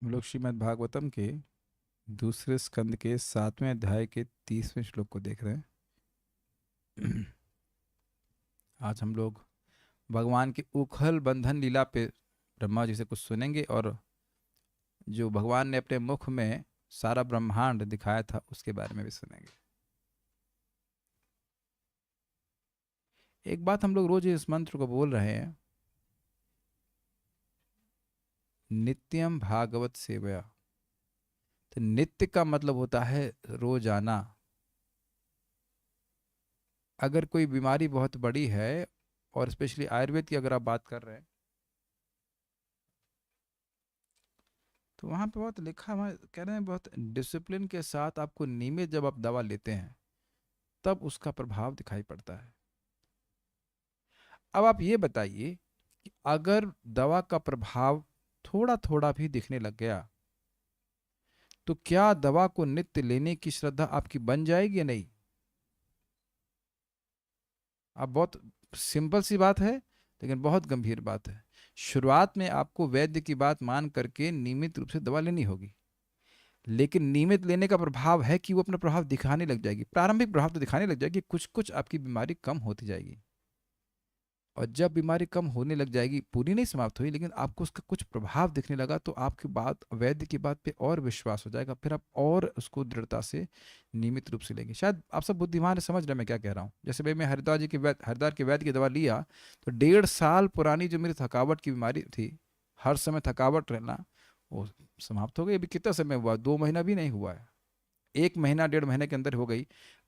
हम लोग श्रीमद् भागवतम के दूसरे स्कंद के 7वें अध्याय के 30वें श्लोक को देख रहे हैं। आज हम लोग भगवान की उखल बंधन लीला पे ब्रह्मा जी से कुछ सुनेंगे और जो भगवान ने अपने मुख में सारा ब्रह्मांड दिखाया था उसके बारे में भी सुनेंगे। एक बात हम लोग रोज इस मंत्र को बोल रहे हैं, नित्यम भागवत सेवया। तो नित्य का मतलब होता है रोजाना। अगर कोई बीमारी बहुत बड़ी है और स्पेशली आयुर्वेद की अगर आप बात कर रहे हैं तो वहाँ पे बहुत लिखा हुआ कह रहे हैं, बहुत डिसिप्लिन के साथ आपको नियमित जब आप दवा लेते हैं तब उसका प्रभाव दिखाई पड़ता है। अब आप ये बताइए कि अगर दवा का प्रभाव थोड़ा थोड़ा भी दिखने लग गया तो क्या दवा को नित्य लेने की श्रद्धा आपकी बन जाएगी या नहीं? अब बहुत सिंपल सी बात है लेकिन बहुत गंभीर बात है। शुरुआत में आपको वैद्य की बात मान करके नियमित रूप से दवा लेनी होगी, लेकिन नियमित लेने का प्रभाव है कि वो अपना प्रभाव दिखाने लग जाएगी। प्रारंभिक प्रभाव तो दिखाने लग जाएगी, कुछ कुछ आपकी बीमारी कम होती जाएगी और जब बीमारी कम होने लग जाएगी, पूरी नहीं समाप्त हुई लेकिन आपको उसका कुछ प्रभाव दिखने लगा, तो आपकी बात वैद्य की बात पे और विश्वास हो जाएगा। फिर आप और उसको दृढ़ता से नियमित रूप से लेंगे। शायद आप सब बुद्धिमान है, समझ रहे मैं क्या कह रहा हूँ। जैसे भाई मैं हरिद्वार के वैद्य की दवा लिया तो 1.5 साल पुरानी जो मेरी थकावट की बीमारी थी, हर समय थकावट रहना, वो समाप्त हो गई। अभी कितना समय हुआ? 2 महीना भी नहीं हुआ है, 1 महीना 1.5 महीने के अंदर हो गई।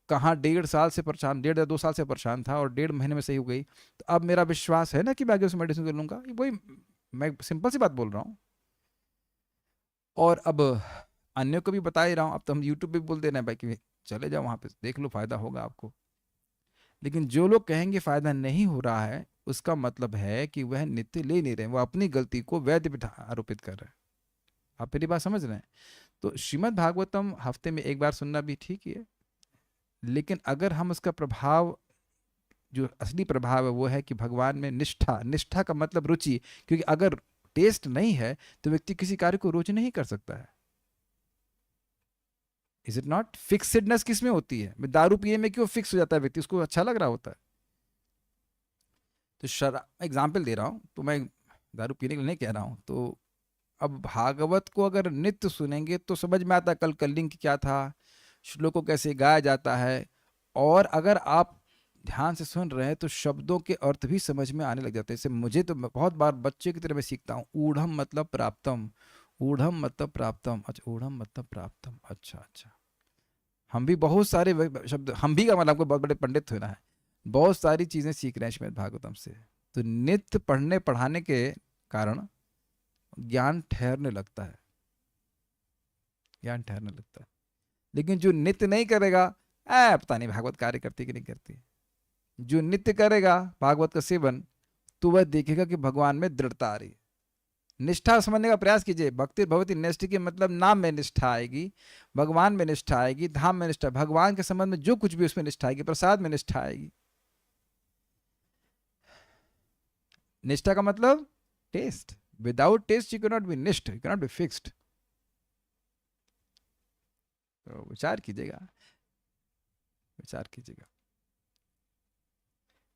कहाँ 1.5 साल से परेशान, 1.5 या 2 साल से परेशान था और 1.5 महीने में सही हो गई। तो अब मेरा विश्वास है ना कि मैं आगे उसे मेडिसिन कर लूंगा। वही मैं सिंपल सी बात बोल रहा हूँ। और अब अन्यों को भी बता ही रहा हूँ। अब तो हम यूट्यूब पे भी बोल दे रहे हैं भाई कि चले जाओ वहाँ पे देख लो, फायदा होगा आपको। लेकिन जो लोग कहेंगे फायदा नहीं हो रहा है, उसका मतलब है कि वह नित्य ले नहीं रहे, वो अपनी गलती को वैद्य पे आरोपित कर रहे हैं। आप मेरी बात समझ रहे हैं? तो श्रीमद् भागवतम हफ्ते में एक बार सुनना भी ठीक ही है, लेकिन अगर हम उसका प्रभाव, जो असली प्रभाव है वो है कि भगवान में निष्ठा। निष्ठा का मतलब रुचि, क्योंकि अगर टेस्ट नहीं है तो व्यक्ति किसी कार्य को रोज नहीं कर सकता है। Is it not? फिक्सडनेस किस में होती है? मैं दारू पिए में क्यों फिक्स हो जाता है व्यक्ति? उसको अच्छा लग रहा होता है। तो शराब एग्जाम्पल दे रहा हूँ, तो मैं दारू पीने के लिए नहीं कह रहा हूँ। तो अब भागवत को अगर नित्य सुनेंगे तो समझ में आता है कल कलिंग क्या था, श्लोक को कैसे गाया जाता है। और अगर आप ध्यान से सुन रहे हैं तो शब्दों के अर्थ भी समझ में आने लग जाते हैं। जैसे मुझे तो बहुत बार बच्चे की तरह मैं सीखता हूँ, ऊढ़म मतलब प्राप्तम, ऊढ़म मतलब प्राप्तम, अच्छा ऊढ़म मतलब प्राप्तम, अच्छा अच्छा। हम भी बहुत सारे शब्द, हम भी का मतलब आपको बहुत बड़े पंडित होना है, बहुत सारी चीजें सीख रहे हैं श्रीमद् भागवतम से। तो नित्य पढ़ने पढ़ाने के कारण ज्ञान ठहरने लगता है, ज्ञान ठहरने लगता है। लेकिन जो नित्य नहीं करेगा, पता नहीं भागवत कार्य करती कि नहीं करती। जो नित्य करेगा भागवत का सेवन, तो वह देखेगा कि भगवान में दृढ़ता आ रही है। निष्ठा समझने का प्रयास कीजिए। भक्ति भगवती निष्ठा के मतलब नाम में निष्ठा आएगी, भगवान में निष्ठा आएगी, धाम में निष्ठा, भगवान के संबंध में जो कुछ भी उसमें निष्ठा आएगी, प्रसाद में निष्ठा आएगी। निष्ठा का मतलब test. Without test you can not be निष्ठ, you can not be fixed. तो विचार कीजिएगा, विचार कीजिएगा।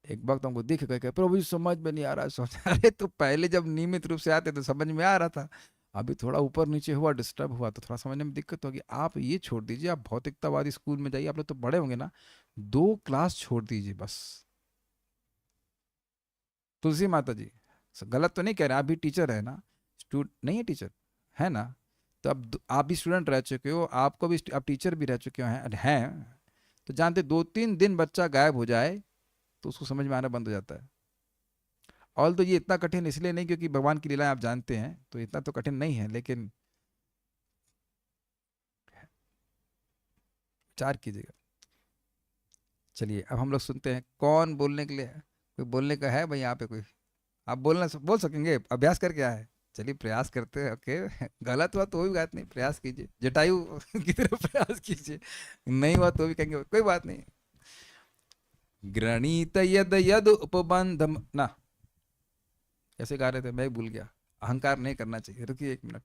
एक वक्त हमको दिख गए, प्रभु जी समझ में नहीं आ रहा। सोच अरे तो पहले जब नियमित रूप से आते तो समझ में आ रहा था, अभी थोड़ा ऊपर नीचे हुआ, डिस्टर्ब हुआ तो थोड़ा समझने में दिक्कत होगी। आप ये छोड़ दीजिए, आप भौतिकतावादी स्कूल में जाइए, आप लोग तो बड़े होंगे ना, 2 क्लास छोड़ दीजिए बस। तुलसी माता जी, गलत तो नहीं कह रहे, आप भी टीचर है ना? स्टूड नहीं है टीचर, है ना? तो अब आप भी स्टूडेंट रह चुके हो, आपको भी आप टीचर भी रह चुके हैं तो जानते 2-3 दिन बच्चा गायब हो जाए तो उसको समझ में आना बंद हो जाता है। ऑल तो ये इतना कठिन इसलिए नहीं क्योंकि भगवान की लीलाएं आप जानते हैं, तो इतना तो कठिन नहीं है, लेकिन विचार कीजिएगा। चलिए अब हम लोग सुनते हैं, कौन बोलने के लिए है? कोई बोलने का है भाई यहाँ पे कोई? आप बोल सकेंगे? अभ्यास करके आए हैं? चलिए प्रयास करते हैं। ओके गलत हुआ तो भी बात नहीं, प्रयास कीजिए, जटायु की तरह प्रयास कीजिए। नहीं हुआ तो भी कहेंगे कोई बात नहीं। गृणीत यद यद उपबंध ना, कैसे गा रहे थे मैं भूल गया। अहंकार नहीं करना चाहिए, रुकिए 1 मिनट।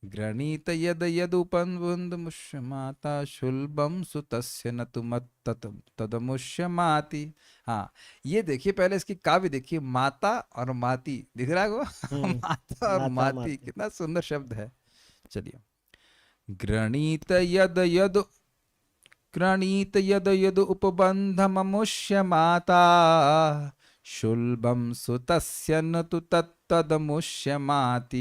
गृणीत यद यदुपन्वुन्दमुष्य माता शुल्बम सुतस्य न तु मत तदमुष्यमाति। हाँ, ये देखिए, पहले इसकी काव्य देखिए, माता और माती, दिख रहा है वो माता और माता माती, माती। कितना सुंदर शब्द है। चलिए, गृणीत यद यद गृणीत यद यद उपबन्धममुष्य माता शुल्बं सुतस्य न तु तत्तदमुष्यमाति।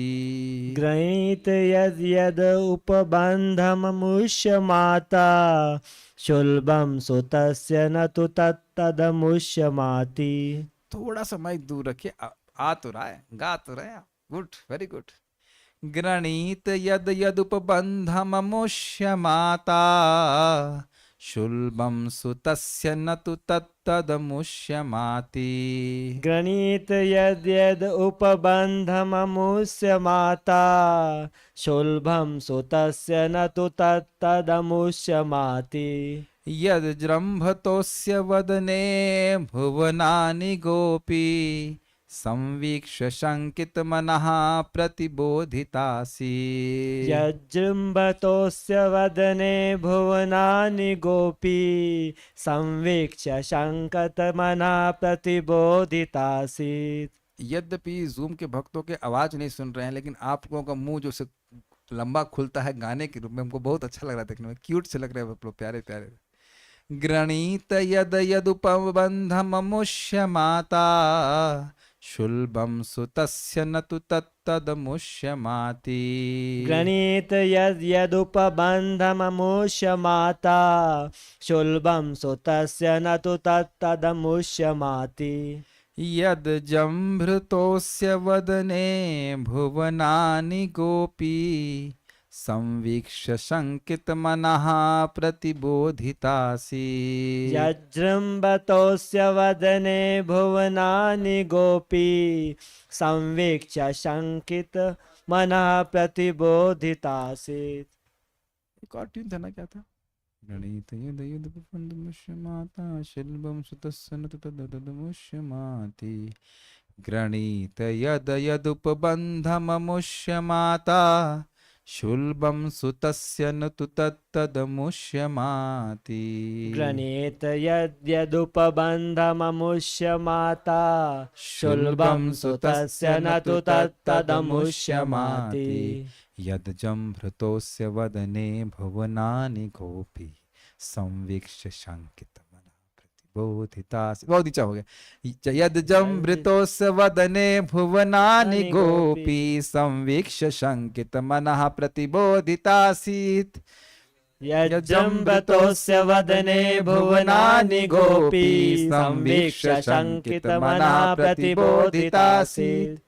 गृहीत यद् यद् उपबन्धममुष्य माता शुल्बं सुतस्य न तु तत्तदमुष्यमाति। थोड़ा सा माइक दूर रखिए, आ तो रहा है, गा तो रहे हैं। Good, very good. गृणीत यद यदुपबन्धममुष्य माता शुल्बं सुतस्य न तु तत्तदमुष्यमाति। गृणीत यद् यद् उपबन्धममुष्य माता शुल्बं सुतस्य न तु तत्तदमुष्यमाति। यज्जृम्भतोऽस्य वदने भुवनानि गोपी संवीक्ष्य शङ्कितमनः प्रतिबोधितासि। यज्जृम्भतोऽस्य वदने भुवनानि गोपी संवीक्ष्य शङ्कतमनः प्रतिबोधितासीत्। यद्यपि जूम के भक्तों के आवाज नहीं सुन रहे हैं, लेकिन आप लोगों का मुंह जो से लंबा खुलता है गाने के रूप में, हमको बहुत अच्छा लग रहा है देखने में, क्यूट से लग रहे हैं आप लोग, प्यारे प्यारे। गृणीत यद यदुपबन्धममुष्य माता शुल्बं सुतस्य न तु तत्तदमुष्यमाति। गृणीत यद् यदुपबन्धममुष्य माता शुल्बं सुतस्य न तु तत्तदमुष्यमाति। यद् जम्भृतोऽस्य वदने भुवनानि गोपी संवीक्ष्य शङ्कितमनः प्रतिबोधितासि। यज्जृम्भतोऽस्य वदने भुवनानि गोपी संवीक्ष्य शङ्कितमनः प्रतिबोधितासीत्। एक और ट्यून था ना, क्या था? गणित यद यदुपबन्धममुष्य माता शुल्बं सुतस्य न तु तत्तदमुष्यमाति। गृणीत यद यदुपबन्धममुष्य माता शुल्बं सुतस्य न तु तत्तदमुष्यमाति। गृणीत यद् यदुपबन्धममुष्य माता शुल्बं शुल्बं सुतस्य न तु तत्तदमुष्यमाति। यद् जम्भृतोऽस्य वदने भुवनानि गोपी संवीक्ष्य शङ्कितमनः प्रतिबोधितासि। बहुत नीचा हो गया। यद् जम्भृतोऽस्य वदने भुवनानि गोपी संवीक्ष्य शङ्कितमनः प्रतिबोधितासीत्। यज्जम्बतोऽस्य वदने भुवनानि गोपी संवीक्ष्य शङ्कितमनः प्रतिबोधितासीत्।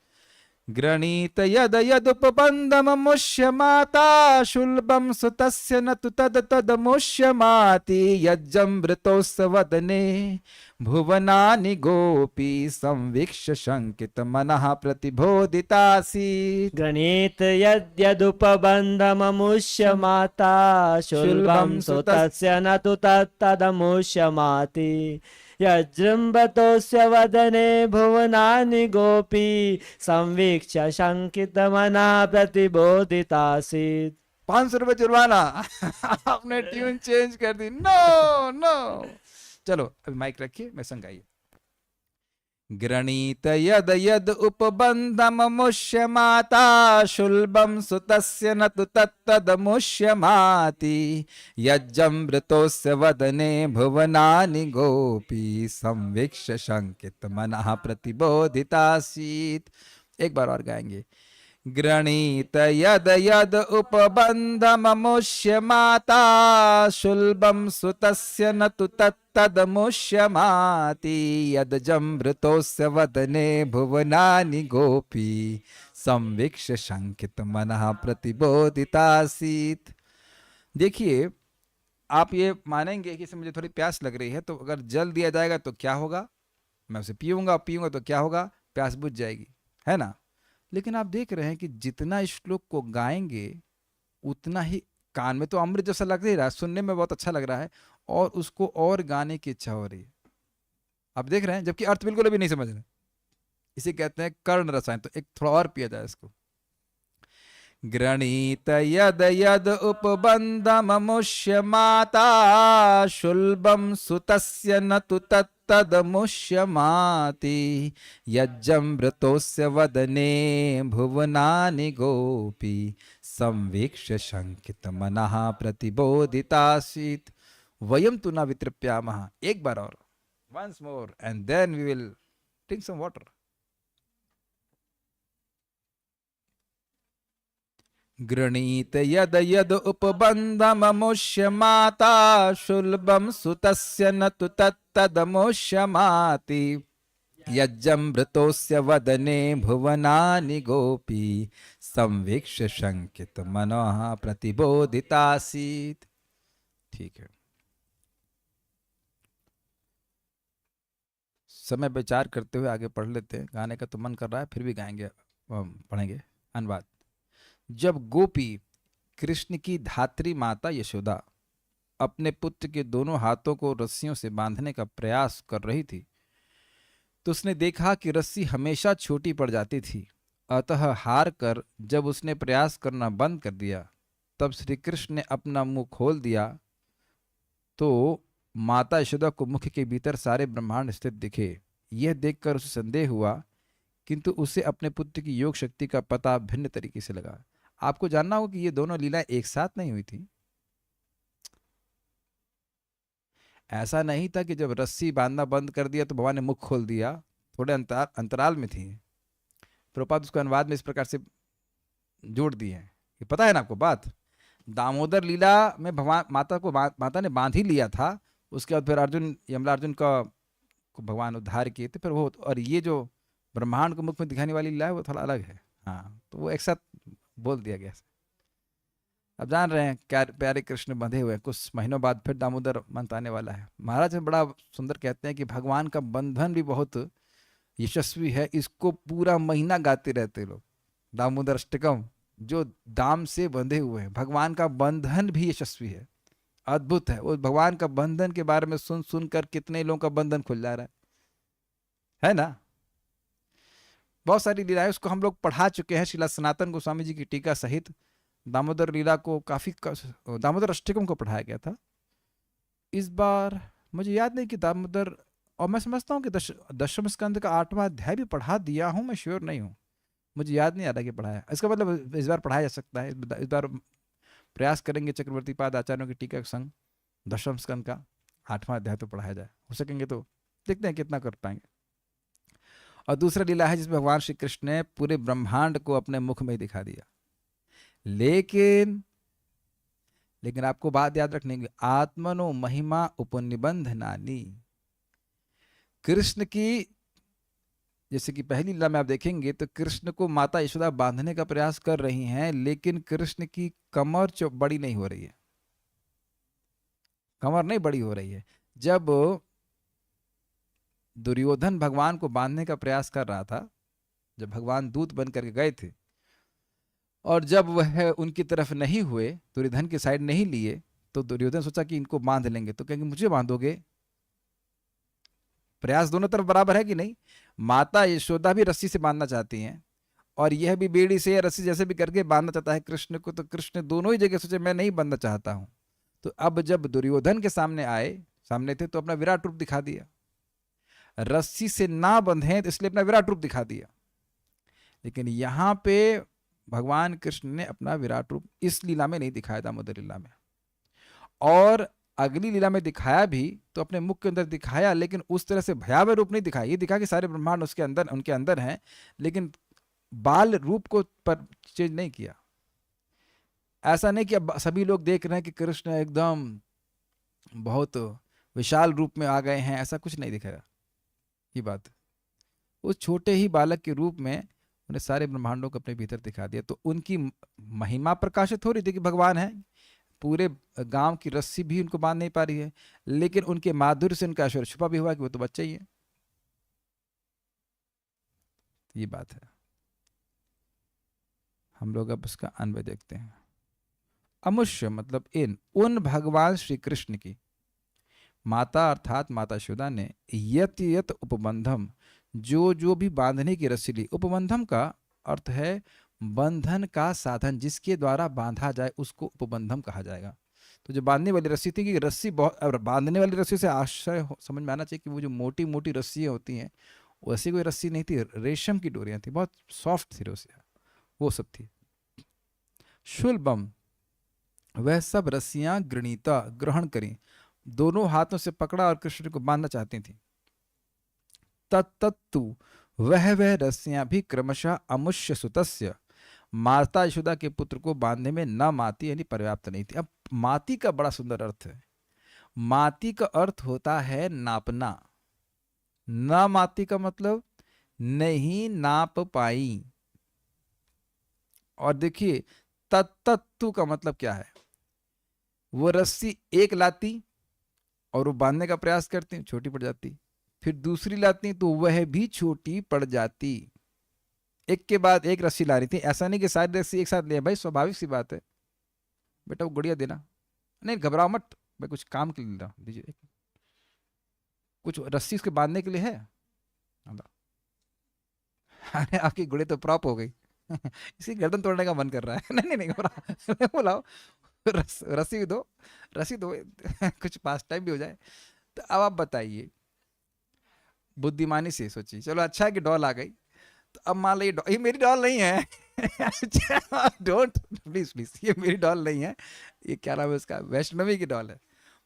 गृणीत यद यदुपबन्धममुष्य माता शुल्बं सुतस्य न तु तदमुष्यमाति। यज्जम्भृतोऽस्य वदने भुवनानि गोपी संवीक्ष्य शङ्कितमनः प्रतिबोधितासीत्। गृणीत यद् यदुपबन्धममुष्य माता शुल्बं सुतस्य न तु तत्तदमुष्यमाति। यज्जृम्भतोऽस्य वदने भुवनानि गोपी संवीक्ष्य शङ्कितमनः प्रतिबोधितासीत्। 500 रुपये जुर्माना। आपने ट्यून चेंज कर दी। No no. चलो अभी माइक रखिए, मैं संग गाइए। गृणीत यद यद उपबन्धममुष्य माता शुल्बं सुतस्य न तु तत्तदमुष्यमाति। यज्जम्भृतोऽस्य वदने भुवनानि गोपी संवीक्ष्य शङ्कितमनः प्रतिबोधितासीत्। एक बार और गाएंगे। गृणीत यद यद उपबन्धममुष्य माता शुल्बं सुतस्य न तु तत्तदमुष्यमाति। यद जम्भृतोऽस्य वदने भुवनानि गोपी संवीक्ष्य शङ्कितमनः प्रतिबोधितासीत्। देखिए, आप ये मानेंगे कि मुझे थोड़ी प्यास लग रही है, तो अगर जल दिया जाएगा तो क्या होगा? मैं उसे पीऊंगा तो क्या होगा? प्यास बुझ जाएगी, है ना? लेकिन आप देख रहे हैं कि जितना इस श्लोक को गाएंगे उतना ही कान में तो अमृत जैसा लग ही रहा है, सुनने में बहुत अच्छा लग रहा है, और उसको और गाने की इच्छा हो रही है। आप देख रहे हैं, जबकि अर्थ बिल्कुल अभी नहीं समझ रहे। इसे कहते हैं कर्ण रसायन। तो एक थोड़ा और पिया जाए इसको। गृणीत यद यद उपबन्धममुष्य माता शुल्बं सुतस्य न तु तत्तदमुष्यमाति यज्जमृतोस्य वदने भुवनानि गोपी संवीक्ष्य शंकितमनः प्रतिबोधितासीत् वयम तु न वितृप्यामः. एक बार और, once more, and then we will drink some water. गृणीत यद यद उपबन्धममुष्य माता शुल्बं सुतस्य न तु तत्तदमुष्यमाति यज्जमृतोस्य वदने भुवनानि गोपी संवीक्ष्य शंकित मनः प्रतिबोधितासीत्. ठीक है, समय विचार करते हुए आगे पढ़ लेते हैं. गाने का तो मन कर रहा है, फिर भी गाएंगे, पढ़ेंगे. अनुवाद. जब गोपी कृष्ण की धात्री माता यशोदा अपने पुत्र के दोनों हाथों को रस्सियों से बांधने का प्रयास कर रही थी तो उसने देखा कि रस्सी हमेशा छोटी पड़ जाती थी. अतः हार कर जब उसने प्रयास करना बंद कर दिया तब श्री कृष्ण ने अपना मुंह खोल दिया तो माता यशोदा को मुख के भीतर सारे ब्रह्मांड स्थित दिखे. यह देखकर उसे संदेह हुआ, किंतु उसे अपने पुत्र की योग शक्ति का पता भिन्न तरीके से लगा. आपको जानना होगा कि ये दोनों लीलाएं एक साथ नहीं हुई थी. ऐसा नहीं था कि जब रस्सी बांधना बंद कर दिया तो भगवान ने मुख खोल दिया. थोड़े अंतराल में थी. प्रभुपाद उसको अनुवाद में इस प्रकार से जोड़ दिए हैं. ये पता है ना आपको बात. दामोदर लीला में भगवान माता ने बांध ही लिया था. उसके बाद फिर अर्जुन, यमला अर्जुन को भगवान उद्धार किए थे. फिर वो, और ये जो ब्रह्मांड को मुख में दिखाने वाली लीला है वो थोड़ा अलग है. हाँ, तो वो एक साथ बोल दिया गया. अब जान रहे हैं क्या प्यारे कृष्ण बंधे हुए हैं. कुछ महीनों बाद फिर दामोदर मंथ आने वाला है. महाराज बड़ा सुंदर कहते हैं कि भगवान का बंधन भी बहुत यशस्वी है. इसको पूरा महीना गाते रहते लोग. दामोदर अष्टकम जो दाम से बंधे हुए हैं, भगवान का बंधन भी यशस्वी है. अद्भुत है. वो भगवान का बंधन के बारे में सुन सुनकर कितने लोगों का बंधन खुल जा रहा है ना. बहुत सारी लीलाएं उसको हम लोग पढ़ा चुके हैं. श्रीला सनातन गोस्वामी जी की टीका सहित दामोदर लीला को काफी दामोदर अष्टकम को पढ़ाया गया था. इस बार मुझे याद नहीं कि दामोदर, और मैं समझता हूँ कि दशम स्कंद का 8वां अध्याय भी पढ़ा दिया हूँ. मैं श्योर नहीं हूँ, मुझे याद नहीं आ रहा कि पढ़ाया. इसका मतलब इस बार पढ़ाया जा सकता है. इस बार प्रयास करेंगे चक्रवर्ती पाद आचार्यों की टीका के संग दशम स्कंद का 8वां अध्याय तो पढ़ाया जाए. हो सकेंगे तो देखते हैं कितना कर पाएंगे. और दूसरा लीला है जिसमें भगवान श्री कृष्ण ने पूरे ब्रह्मांड को अपने मुख में दिखा दिया. लेकिन आपको बात याद रखनी है, आत्मनो महिमा उपनिबंधनानि. कृष्ण की, जैसे कि पहली लीला में आप देखेंगे तो कृष्ण को माता यशोदा बांधने का प्रयास कर रही हैं, लेकिन कृष्ण की कमर बड़ी नहीं हो रही है. कमर नहीं बड़ी हो रही है. जब दुर्योधन भगवान को बांधने का प्रयास कर रहा था, जब भगवान दूत बन करके गए थे, और जब वह उनकी तरफ नहीं हुए, दुर्योधन की साइड नहीं लिए, तो दुर्योधन सोचा कि इनको बांध लेंगे. तो कहेंगे मुझे बांधोगे. प्रयास दोनों तरफ बराबर है कि नहीं. माता यशोदा भी रस्सी से बांधना चाहती हैं और यह भी बेड़ी से या रस्सी जैसे भी करके बांधना चाहता है कृष्ण को. तो कृष्ण दोनों ही जगह सोचे मैं नहीं बांधना चाहता हूं. तो अब जब दुर्योधन के सामने थे तो अपना विराट रूप दिखा दिया. रस्सी से ना बंधे तो इसलिए अपना विराट रूप दिखा दिया. लेकिन यहां पे भगवान कृष्ण ने अपना विराट रूप इस लीला में नहीं दिखाया, दामोदर लीला में. और अगली लीला में दिखाया भी तो अपने मुख के अंदर दिखाया, लेकिन उस तरह से भयावह रूप नहीं दिखाया. ये दिखा कि सारे ब्रह्मांड उसके अंदर, उनके अंदर हैं, लेकिन बाल रूप को पर चेंज नहीं किया. ऐसा नहीं कि अब सभी लोग देख रहे हैं कि कृष्ण एकदम बहुत विशाल रूप में आ गए हैं, ऐसा कुछ नहीं दिखाया. ये बात, उस छोटे ही बालक के रूप में उन्हें सारे ब्रह्मांडों को अपने भीतर दिखा दिया. तो उनकी महिमा प्रकाशित हो रही थी कि भगवान है. पूरे गांव की रस्सी भी उनको बांध नहीं पा रही है, लेकिन उनके माधुर्य से उनका ऐश्वर्य छुपा भी हुआ कि वो तो बच्चे ही है. ये बात है. हम लोग अब उसका अन्वय देखते हैं. अमुष्य मतलब उन भगवान श्री कृष्ण की माता अर्थात माता यशोदा ने यत यत उपबंधम, जो जो भी बांधने की रस्सी ली. उपबंधम का अर्थ है बंधन का साधन जिसके द्वारा बांधा जाए उसको उपबंधम कहा जाएगा। तो जो बांधने वाली रस्सी थी, कि रस्सी बहुत, और बांधने वाली रस्सी से आश्चर्य समझ में आना चाहिए कि वो जो मोटी मोटी रस्सियाँ होती हैं, वैसी कोई रस्सी नहीं थी, रेशम की डोरियां थी, बहुत सॉफ्ट थी रस्सियाँ, वो सब थी। शुल्बम, वह सब रस्सियां गृणीता, ग्रहण करी, दोनों हाथों से पकड़ा और कृष्ण को बांधना चाहती थी। तत्तु, वह रस्सियां भी क्रमशः अमुष्य सुतस्य, माता यशोदा के पुत्र को बांधने में न माती यानी पर्याप्त नहीं थी। अब माती का बड़ा सुंदर अर्थ है। माती का अर्थ होता है नापना। न माती का मतलब नहीं नाप पाई। और देखिए तत्तु का मतलब क्या है, वो रस्सी एक लाती और वो बांधने का प्रयास करती, छोटी पड़ जाती, फिर दूसरी लाती तो वह भी छोटी पड़ जाती। एक के बाद एक रस्सी ला रही थी, ऐसा नहीं कि सारी रस्सी एक साथ ले, भाई स्वाभाविक सी बात है, बेटा वो गुड़िया देना, नहीं घबराओ मत, मैं कुछ काम के लिए ला दीजिए, कुछ रस्सी उसके बांधने के लिए है। अरे आपकी गुड़िया तो प्रॉप हो गई इसी गर्दन तोड़ने का मन कर रहा है नहीं नहीं घबरा बुलाओ, रस्सी दो, रस्सी दो कुछ पास टाइम भी हो जाए। तो अब आप बताइए, बुद्धिमानी से सोचिए, चलो अच्छा है कि डॉल आ गई, तो अब मान लीजिए ये मेरी डॉल नहीं है डोंट प्लीज प्लीज, ये मेरी डॉल नहीं है, ये क्या नाम है उसका, वैष्णवी की डॉल है।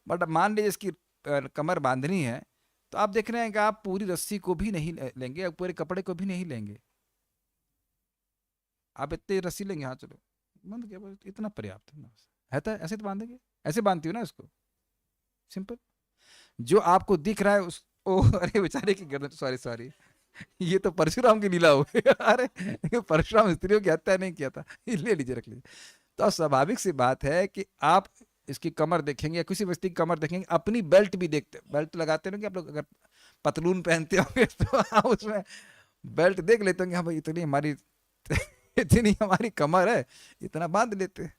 बट मान लीजिए इसकी कमर बांधनी है, तो आप देख रहे हैं कि आप पूरी रस्सी को भी नहीं लेंगे, पूरे कपड़े को भी नहीं लेंगे, आप इतनी रस्सी लेंगे, हाँ चलो बंद किया बस, इतना पर्याप्त है तो ऐसे तो बांधेंगे, ऐसे बांधती हो ना इसको, सिंपल। जो आपको दिख रहा है उस ओ अरे बेचारे की गर्दन, सॉरी सॉरी ये तो परशुराम की लीला हो गई अरे परशुराम स्त्रियों की हत्या नहीं किया था, ले लीजिए रख लीजिए। तो स्वाभाविक सी बात है कि आप इसकी कमर देखेंगे या किसी व्यक्ति की कमर देखेंगे, अपनी बेल्ट भी देखते, बेल्ट लगाते हो कि आप लोग, अगर पतलून पहनते होंगे तो आप उसमें बेल्ट देख लेते होंगे, हाँ भाई इतनी हमारी इतनी हमारी कमर है, इतना बांध लेते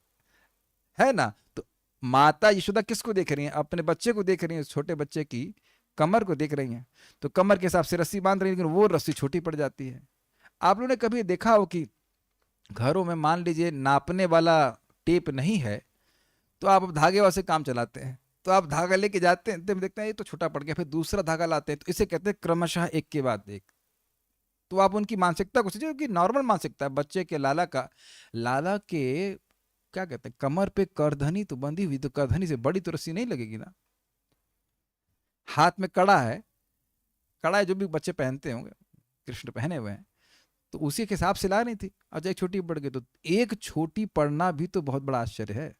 है ना। तो माता यशोदा किसको देख रही हैं, अपने बच्चे को देख रही हैं, छोटे बच्चे की कमर को देख रही हैं, तो कमर के हिसाब से रस्सी बांध रही है, लेकिन वो रस्सी छोटी पड़ जाती है। आप लोगों ने कभी देखा हो कि घरों में मान लीजिए नापने वाला टेप नहीं है, तो आप धागे वाले से काम चलाते हैं, तो आप धागा लेके जाते हैं, तब देखते हैं ये तो छोटा पड़ गया, फिर दूसरा धागा लाते हैं, तो इसे कहते हैं क्रमशः एक के बाद एक। तो आप उनकी मानसिकता को सोचिए कि नॉर्मल मानसिकता है बच्चे के, लाला के क्या कहते हैं, कमर पे करधनी तो बंधी हुई, तो करधनी से बड़ी तो रस्सी नहीं लगेगी ना। हाथ में कड़ा है, कड़ा है जो भी बच्चे पहनते होंगे, कृष्ण पहने हुए हैं, तो उसी के हिसाब से ला रही थी। अच्छा एक छोटी पड़ गई, तो एक छोटी पड़ना भी तो बहुत बड़ा आश्चर्य है।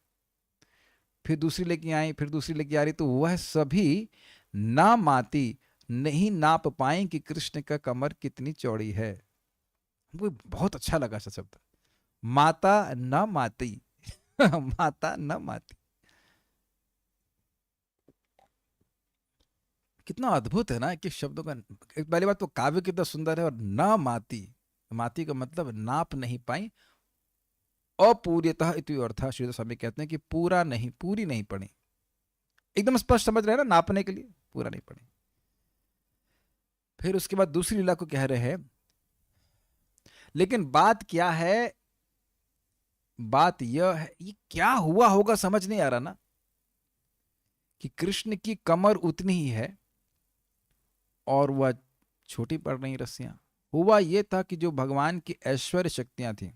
फिर दूसरी लेके आई, फिर दूसरी लेके आ रही, तो वह सभी ना माती, नहीं नाप पाए कि कृष्ण का कमर कितनी चौड़ी है। हमको बहुत अच्छा लगा ऐसा शब्द, माता न माती माता न माती, कितना अद्भुत है ना कि शब्दों का। एक पहली बात तो काव्य कितना सुंदर है, और न माती, माती का मतलब नाप नहीं पाई, अपूर्यतः इति अर्थ, श्री स्वामी कहते हैं कि पूरा नहीं, पूरी नहीं पड़ी, एकदम स्पष्ट समझ रहे हैं ना, नापने के लिए पूरा नहीं पड़ी। फिर उसके बाद दूसरी लीला को कह रहे हैं, लेकिन बात क्या है, बात यह है, ये क्या हुआ होगा समझ नहीं आ रहा ना, कि कृष्ण की कमर उतनी ही है और वह छोटी पड़ रही रस्सियां। हुआ यह था कि जो भगवान की ऐश्वर्य शक्तियां थी,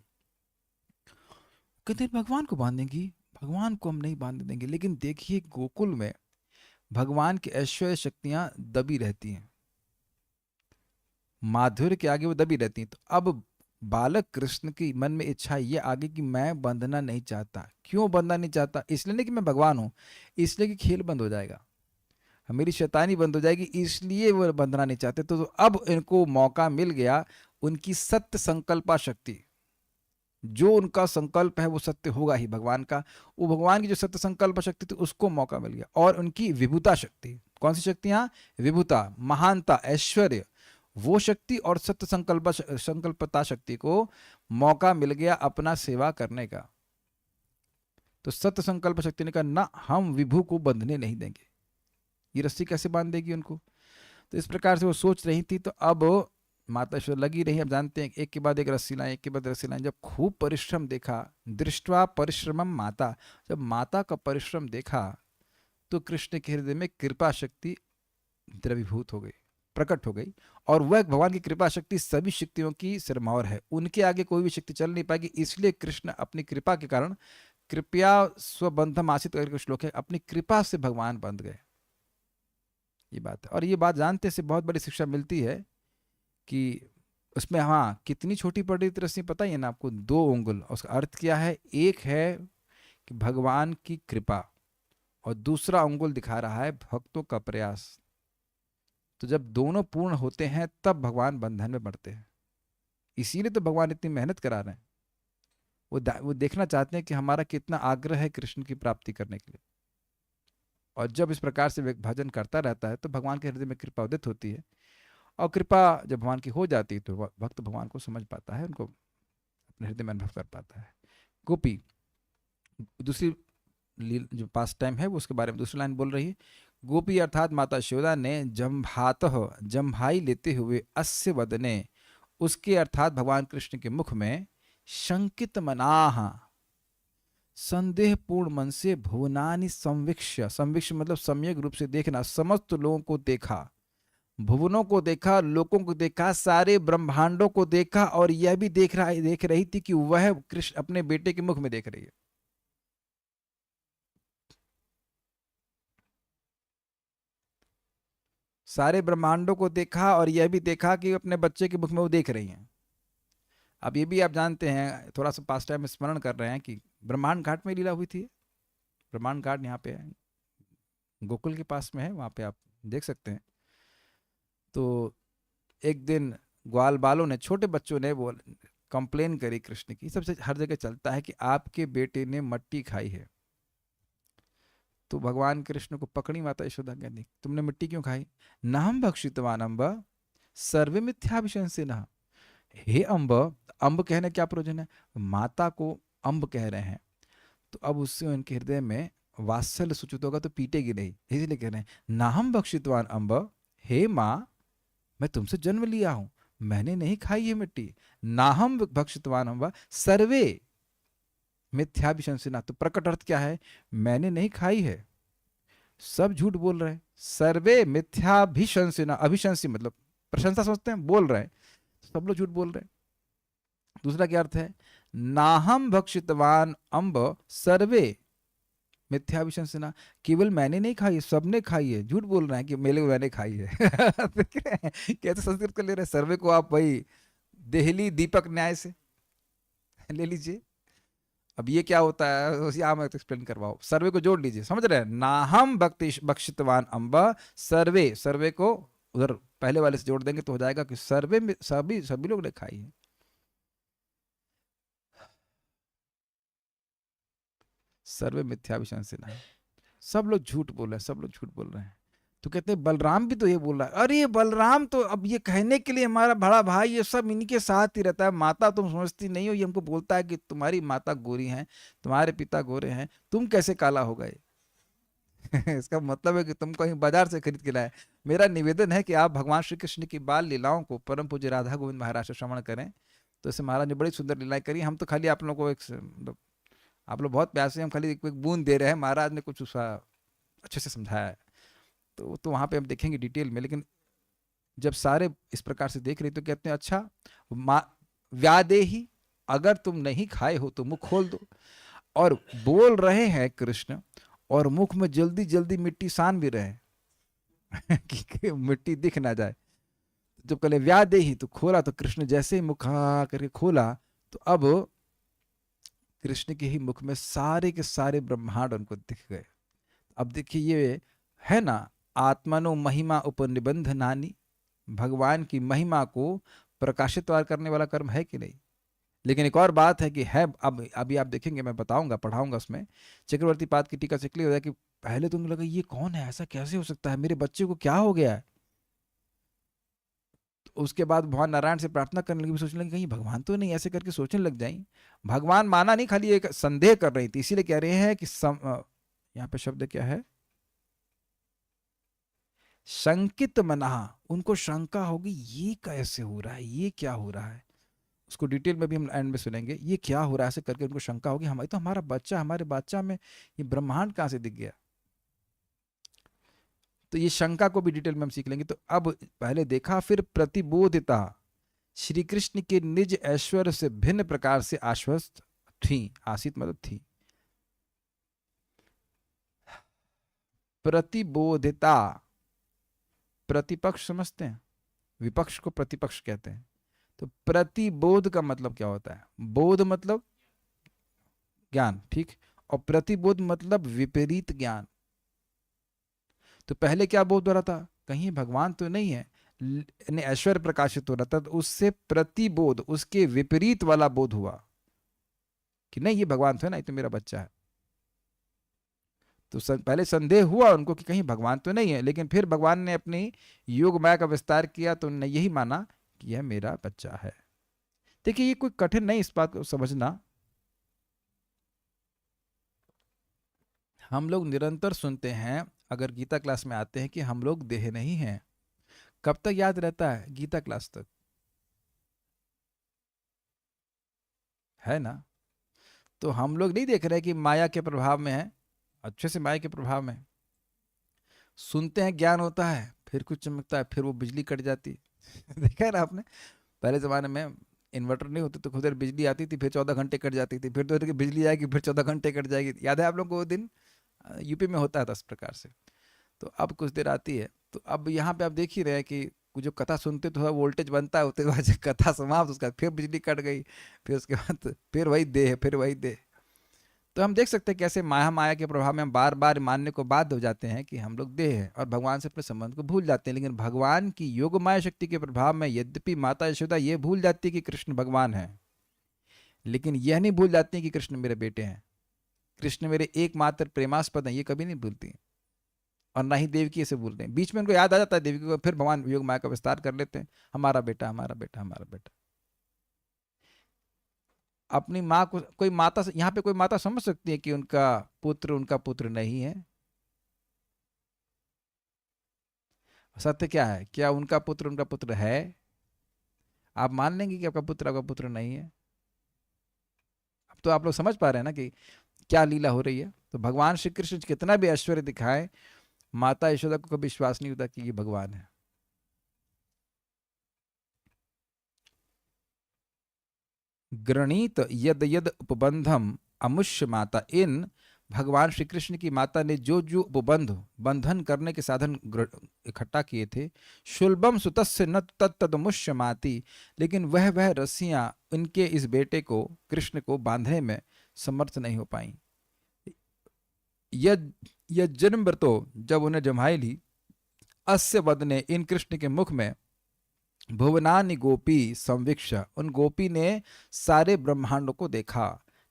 कहते भगवान को बांधेंगी, भगवान को हम नहीं बांध देंगे, लेकिन देखिए गोकुल में भगवान की ऐश्वर्य शक्तियां दबी रहती हैं, माधुर्य के आगे वो दबी रहती हैं। तो अब बालक कृष्ण की मन में इच्छा ये आगे कि मैं बंधना नहीं चाहता। क्यों बंधना नहीं चाहता, इसलिए नहीं कि मैं भगवान हूं, इसलिए कि खेल बंद हो जाएगा, मेरी शैतानी बंद हो जाएगी, इसलिए वो बंधना नहीं चाहते। तो अब इनको मौका मिल गया, उनकी सत्य संकल्पा शक्ति, जो उनका संकल्प है वो सत्य होगा ही भगवान का, वो भगवान की जो सत्य संकल्प शक्ति थी उसको मौका मिल गया। और उनकी विभुता शक्ति, कौन सी शक्तियां, विभुता, महानता, ऐश्वर्य, वो शक्ति और सत्य संकल्पता शक्ति को मौका मिल गया अपना सेवा करने का। तो सत्य संकल्प शक्ति ने कहा ना, हम विभु को बंधने नहीं देंगे, ये रस्सी कैसे बांध देगी उनको। तो इस प्रकार से वो सोच रही थी। तो अब माता ईश्वर लगी रही, अब जानते हैं एक के बाद एक रस्सी लाएं, एक के बाद रस्सी लाएं। जब खूब परिश्रम देखा, दृष्टवा परिश्रमम माता, जब माता का परिश्रम देखा तो कृष्ण के हृदय में कृपा शक्ति द्रवीभूत हो गई, प्रकट हो गई। और वह भगवान की कृपा शक्ति सभी शक्तियों की सिरमौर है, उनके आगे कोई भी शक्ति चल नहीं पाएगी। इसलिए कृष्ण अपनी कृपा के कारण, कृपया स्वबंधम आसित करके श्लोक है, अपनी कृपा से भगवान बंध गए। ये बात है, और ये बात जानते से बहुत बड़ी शिक्षा मिलती है कि उसमें, हाँ, कितनी छोटी पड़ रही थी रस्सी पता ही है ना आपको, 2 उंगल। और उसका अर्थ क्या है? एक है कि भगवान की कृपा, और दूसरा उंगल दिखा रहा है भक्तों का प्रयास। तो जब दोनों पूर्ण होते हैं तब भगवान बंधन में बढ़ते हैं। इसीलिए तो भगवान इतनी मेहनत करा रहे हैं। वो देखना चाहते हैं कि हमारा कितना आग्रह है कृष्ण की प्राप्ति करने के लिए। और जब इस प्रकार से भजन करता रहता है तो भगवान के हृदय में कृपा उदित होती है। और कृपा जब भगवान की हो जाती है तो भक्त भगवान को समझ पाता है, उनको अपने हृदय में अनुभव कर पाता है। गोपी दूसरी जो पास टाइम है वो उसके बारे में दूसरी लाइन बोल रही है। गोपी अर्थात माता यशोदा ने जम्भातः, जम्भाई लेते हुए अस्य वदने, उसके अर्थात भगवान कृष्ण के मुख में, शंकित मनाह, संदेह पूर्ण मन से, भुवनानि संवीक्ष्य, संवीक्ष्य मतलब सम्यक रूप से देखना, समस्त लोगों को देखा, भुवनों को देखा, लोगों को देखा, सारे ब्रह्मांडों को देखा, और यह भी देख रही थी कि वह कृष्ण अपने बेटे के मुख में देख रही है। सारे ब्रह्मांडों को देखा और यह भी देखा कि अपने बच्चे के मुख में वो देख रही हैं। अब ये भी आप जानते हैं, थोड़ा सा पास्ट टाइम में स्मरण कर रहे हैं कि ब्रह्मांड घाट में लीला हुई थी। ब्रह्मांड घाट यहाँ पे है, गोकुल के पास में है, वहाँ पे आप देख सकते हैं। तो एक दिन ग्वाल बालों ने, छोटे बच्चों ने वो कंप्लेन करी कृष्ण की, सबसे हर जगह चलता है कि आपके बेटे ने मट्टी खाई है। तो भगवान कृष्ण को पकड़ी माता यशोदा, कहती तुमने मिट्टी क्यों खाई? न हम भक्षितवान अम्ब सर्वे मिथ्याभिशंसे न। हे अम्ब, अम्ब कहने क्या प्रयोजन है? माता को अम्ब कह रहे हैं, तो अब उससे उनके हृदय में वात्सल्य सूचित होगा तो पीटेगी नहीं, इसलिए कह रहे हैं ना हम भक्षितवान अम्ब, हे माँ मैं तुमसे जन्म लिया हूं, मैंने नहीं खाई है मिट्टी। ना हम भक्षितवान अम्ब सर्वे मिथ्याभिशंसिना, तो प्रकट अर्थ क्या है? मैंने नहीं खाई है, सब झूठ बोल रहे हैं। सर्वे मिथ्याभिशंसिना, अभिशंसी मतलब प्रशंसा समझते हैं, बोल रहे हैं, सब लोग झूठ बोल रहे हैं। दूसरा क्या अर्थ है? नाहम भक्षितवान अम्ब सर्वे मिथ्याभिशंसना, केवल मैंने नहीं खाई, सबने खाई है। झूठ बोल रहे हैं कि मैंने खाई है। देख रहे हैं कैसे संस्कृत कर ले रहे हैं। सर्वे को आप वही देहली दीपक न्याय से ले लीजिए। अब ये क्या होता है यहाँ मैं एक्सप्लेन करवाओ, सर्वे को जोड़ लीजिए, समझ रहे हैं? नाहम भक्षितवान अम्ब सर्वे, सर्वे को उधर पहले वाले से जोड़ देंगे तो हो जाएगा कि सर्वे में सभी सभी लोग ने खाई है। सर्वे मिथ्याभिशंसिना, सब लोग झूठ बोल रहे हैं, सब लोग झूठ बोल रहे हैं। तो कहते हैं बलराम भी तो ये बोल रहा है। अरे बलराम तो अब ये कहने के लिए हमारा बड़ा भाई ये सब इनके साथ ही रहता है, माता तुम समझती नहीं हो, ये हमको बोलता है कि तुम्हारी माता गोरी हैं, तुम्हारे पिता गोरे हैं, तुम कैसे काला हो गए? इसका मतलब है कि तुम कहीं बाजार से खरीद के लाए। मेरा निवेदन है कि आप भगवान श्री कृष्ण की बाल लीलाओं को परम पूज्य राधा गोविंद महाराज से श्रवण करें। तो इसे महाराज ने बड़ी सुंदर लीलाएं करी। हम तो खाली आप लोगों को एक मतलब, आप लोग बहुत प्यार से, हम खाली एक बूंद दे रहे हैं, महाराज ने कुछ उसका अच्छे से समझाया है। तो वहाँ पे हम देखेंगे डिटेल में। लेकिन जब सारे इस प्रकार से देख रहे तो कहते हैं अच्छा व्यादेही, अगर तुम नहीं खाए हो तो मुख खोल दो। और बोल रहे हैं कृष्ण और मुख में जल्दी जल्दी मिट्टी सान भी रहे कि मिट्टी दिख ना जाए। जब कले व्यादेही तो खोला, तो कृष्ण जैसे ही मुख करके खोला तो अब कृष्ण के ही मुख में सारे के सारे ब्रह्मांड उनको दिख गए। अब देखिए ये है ना, आत्मनो महिमा उपनिबंध नानी, भगवान की महिमा को प्रकाशित करने वाला कर्म है कि नहीं? लेकिन एक और बात है कि है, अब अभी आप देखेंगे, मैं बताऊंगा, पढ़ाऊंगा उसमें, चक्रवर्ती पाद की टीका से क्लियर हो जाए कि पहले तो लगा ये कौन है, ऐसा कैसे हो सकता है, मेरे बच्चे को क्या हो गया है। तो उसके बाद भगवान नारायण से प्रार्थना करने लगी, सोचने लगी कहीं भगवान तो नहीं, ऐसे करके सोचने लग जाए। भगवान माना नहीं, खाली एक संदेह कर रही थी। इसीलिए कह रहे हैं कि यहाँ पे शब्द क्या है, शंकित मनः, उनको शंका होगी ये कैसे हो रहा है, ये क्या हो रहा है। उसको डिटेल में भी हम एंड में सुनेंगे, ये क्या हो रहा है, ऐसे करके उनको शंका होगी, हमारी तो हमारा बच्चा, हमारे बच्चा में ये ब्रह्मांड कहाँ से दिख गया। तो ये शंका को भी डिटेल में हम सीख लेंगे। तो अब पहले देखा, फिर प्रतिबोधिता, श्री कृष्ण के निज ऐश्वर्य से भिन्न प्रकार से आश्वस्त थी, आसित मतलब थी। प्रतिबोधिता, प्रतिपक्ष समझते हैं, विपक्ष को प्रतिपक्ष कहते हैं। तो प्रतिबोध का मतलब क्या होता है, बोध मतलब ज्ञान, ठीक, और प्रतिबोध मतलब विपरीत ज्ञान। तो पहले क्या बोध हो रहा था, कहीं भगवान तो नहीं है, यानी ऐश्वर्य प्रकाशित हो रहा था, तो उससे प्रतिबोध, उसके विपरीत वाला बोध हुआ कि नहीं ये भगवान तो है ना, ये तो मेरा बच्चा है। तो पहले संदेह हुआ उनको कि कहीं भगवान तो नहीं है, लेकिन फिर भगवान ने अपनी योग माया का विस्तार किया तो उन्होंने यही माना कि यह मेरा बच्चा है। देखिए ये कोई कठिन नहीं इस बात को समझना। हम लोग निरंतर सुनते हैं, अगर गीता क्लास में आते हैं, कि हम लोग देह नहीं हैं। कब तक याद रहता है, गीता क्लास तक, है ना। तो हम लोग नहीं देख रहे कि माया के प्रभाव में है, अच्छे से माया के प्रभाव में सुनते हैं, ज्ञान होता है, फिर कुछ चमकता है, फिर वो बिजली कट जाती है। देखा है ना आपने, पहले ज़माने में इन्वर्टर नहीं होते तो खुद देर बिजली आती थी, फिर 14 घंटे कट जाती थी, फिर तो देर की बिजली आएगी, फिर 14 घंटे कट जाएगी। याद है आप लोगों को वो दिन, यूपी में होता था इस प्रकार से। तो अब कुछ देर आती है, तो अब यहाँ पे आप देख ही रहे हैं कि जो कथा सुनते तो थोड़ा वोल्टेज बनता है, उसके बाद जब कथा समाप्त, उसका फिर बिजली कट गई, फिर उसके बाद फिर वही देह है, फिर वही देह। तो हम देख सकते हैं कैसे माया माया के प्रभाव में हम बार बार मानने को बाध्य हो जाते हैं कि हम लोग देह हैं, और भगवान से अपने संबंध को भूल जाते हैं। लेकिन भगवान की योग माया शक्ति के प्रभाव में यद्यपि माता यशोदा ये भूल जाती है कि कृष्ण भगवान है, लेकिन यह नहीं भूल जाती है कि कृष्ण मेरे बेटे हैं, कृष्ण मेरे एकमात्र प्रेमास्पद हैं, ये कभी नहीं भूलती। और ना ही देवकी ऐसे भूलते हैं, बीच में उनको याद आ जाता है देवकी को, फिर भगवान योग माया का विस्तार कर लेते हैं, हमारा बेटा, हमारा बेटा, हमारा बेटा। अपनी माँ को कोई माता, यहाँ पे कोई माता समझ सकती है कि उनका पुत्र नहीं है। सत्य क्या है, क्या उनका पुत्र है। आप मान लेंगे कि आपका पुत्र नहीं है। अब तो आप लोग समझ पा रहे हैं ना कि क्या लीला हो रही है। तो भगवान श्री कृष्ण कितना भी ऐश्वर्य दिखाए, माता यशोदा को कभी विश्वास नहीं होता कि ये भगवान है। गृणीत यद यद उपबंधम अमुष्य माता, इन भगवान श्री कृष्ण की माता ने जो जो उपबंध, बंधन करने के साधन इकट्ठा किए थे, शुल्बम सुतस्य न तत्तदमुष्य माती, लेकिन वह रस्सियां इनके इस बेटे को, कृष्ण को बांधने में समर्थ नहीं हो पाई। यह जन्म व्रतो, जब उन्हें जमाई ली, अस्य वदने, इन कृष्ण के मुख में, भुवनानि गोपी संवीक्ष, उन गोपी ने सारे ब्रह्मांडों को देखा।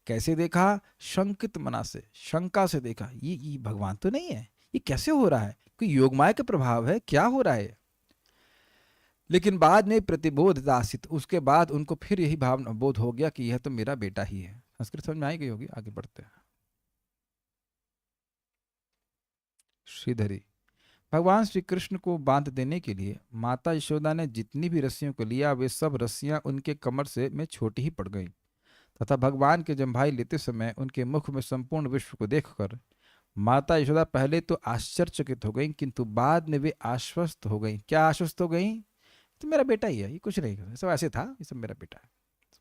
कैसे देखा, शंकित मना से, शंका से देखा, ये भगवान तो नहीं है, ये कैसे हो रहा है, कोई योगमाया का प्रभाव है, क्या हो रहा है। लेकिन बाद में प्रतिबोध दासित, उसके बाद उनको फिर यही भावना बोध हो गया कि यह तो मेरा बेटा ही है। संस्कृत समझ में आई गई होगी, आगे बढ़ते हैं। श्रीधरी, भगवान श्री कृष्ण को बांध देने के लिए माता यशोदा ने जितनी भी रस्सियों को लिया, वे सब रस्सियां उनके कमर से में छोटी ही पड़ गईं, तथा भगवान के जम्भाई लेते समय उनके मुख में संपूर्ण विश्व को देखकर माता यशोदा पहले तो आश्चर्यचकित हो गईं, किंतु बाद में वे आश्वस्त हो गईं। क्या आश्वस्त हो गईं, तो मेरा बेटा ही है, ये कुछ नहीं, सब ऐसे था, ये सब मेरा बेटा है,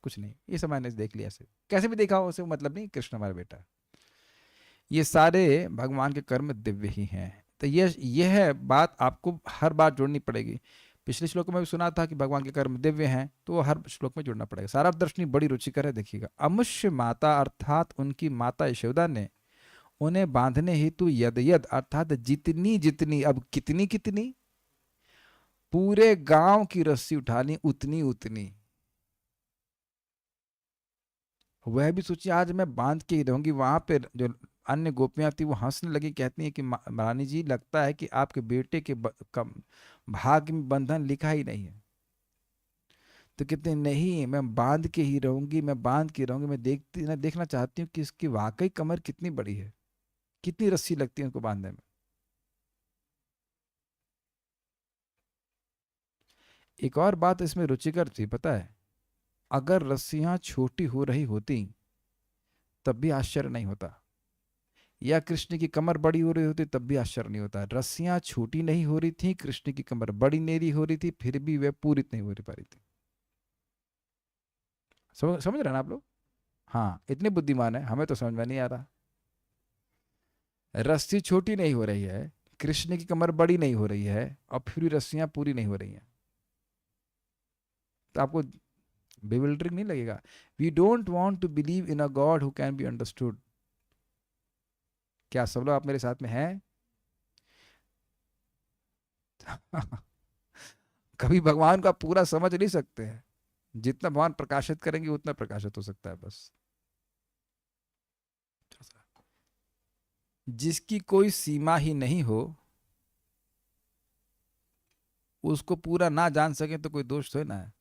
कुछ नहीं, ये सब मैंने देख लिया, ऐसे कैसे भी देखा हो, उसे मतलब नहीं, कृष्ण हमारा बेटा है। ये सारे भगवान के कर्म दिव्य ही हैं। तो यह बात आपको हर बार जोड़नी पड़ेगी। पिछले श्लोक में भी सुना था कि भगवान के कर्म दिव्य हैं, तो वो हर श्लोक में जोड़ना पड़ेगा। सारा दर्शनी बड़ी रुचिकर है, देखिएगा। अमुष्य माता अर्थात उनकी माता यशोदा ने उन्हें बांधने हेतु यद यद अर्थात जितनी जितनी, अब कितनी कितनी, पूरे गांव की रस्सी उठा ली, उतनी उतनी। वह भी सोचिए, आज मैं बांध के ही रहूंगी। वहां पे जो अन्य गोपियां थी वो हंसने लगी, कहती हैं कि रानी जी, लगता है कि आपके बेटे के भाग्य में बंधन लिखा ही नहीं है। तो कहते नहीं, मैं बांध के ही रहूंगी, मैं बांध के रहूंगी। मैं देखना चाहती हूँ कि इसकी वाकई कमर कितनी बड़ी है, कितनी रस्सी लगती है उनको बांधने में। एक और बात इसमें रुचिकर थी, पता है, अगर रस्सियां छोटी हो रही होती तब भी आश्चर्य नहीं होता, या कृष्ण की कमर बड़ी हो रही होती तब भी आश्चर्य नहीं होता। रस्सियां छोटी नहीं हो रही थी, कृष्ण की कमर बड़ी नहीं हो रही थी, फिर भी वह पूरित नहीं हो रही पा रही थी। समझ रहे हैं ना आप लोग? हाँ, इतने बुद्धिमान है, हमें तो समझ में नहीं आ रहा। रस्सी छोटी नहीं हो रही है, कृष्ण की कमर बड़ी नहीं हो रही है, और फिर भी रस्सियां पूरी नहीं हो रही हैं, तो आपको bewildering नहीं लगेगा? We don't want to believe in a god who can be understood. क्या सब लोग आप मेरे साथ में हैं? कभी भगवान का पूरा समझ नहीं सकते हैं, जितना भगवान प्रकाशित करेंगे उतना प्रकाशित हो सकता है बस। जिसकी कोई सीमा ही नहीं हो, उसको पूरा ना जान सके तो कोई दोष थोड़ी ना है।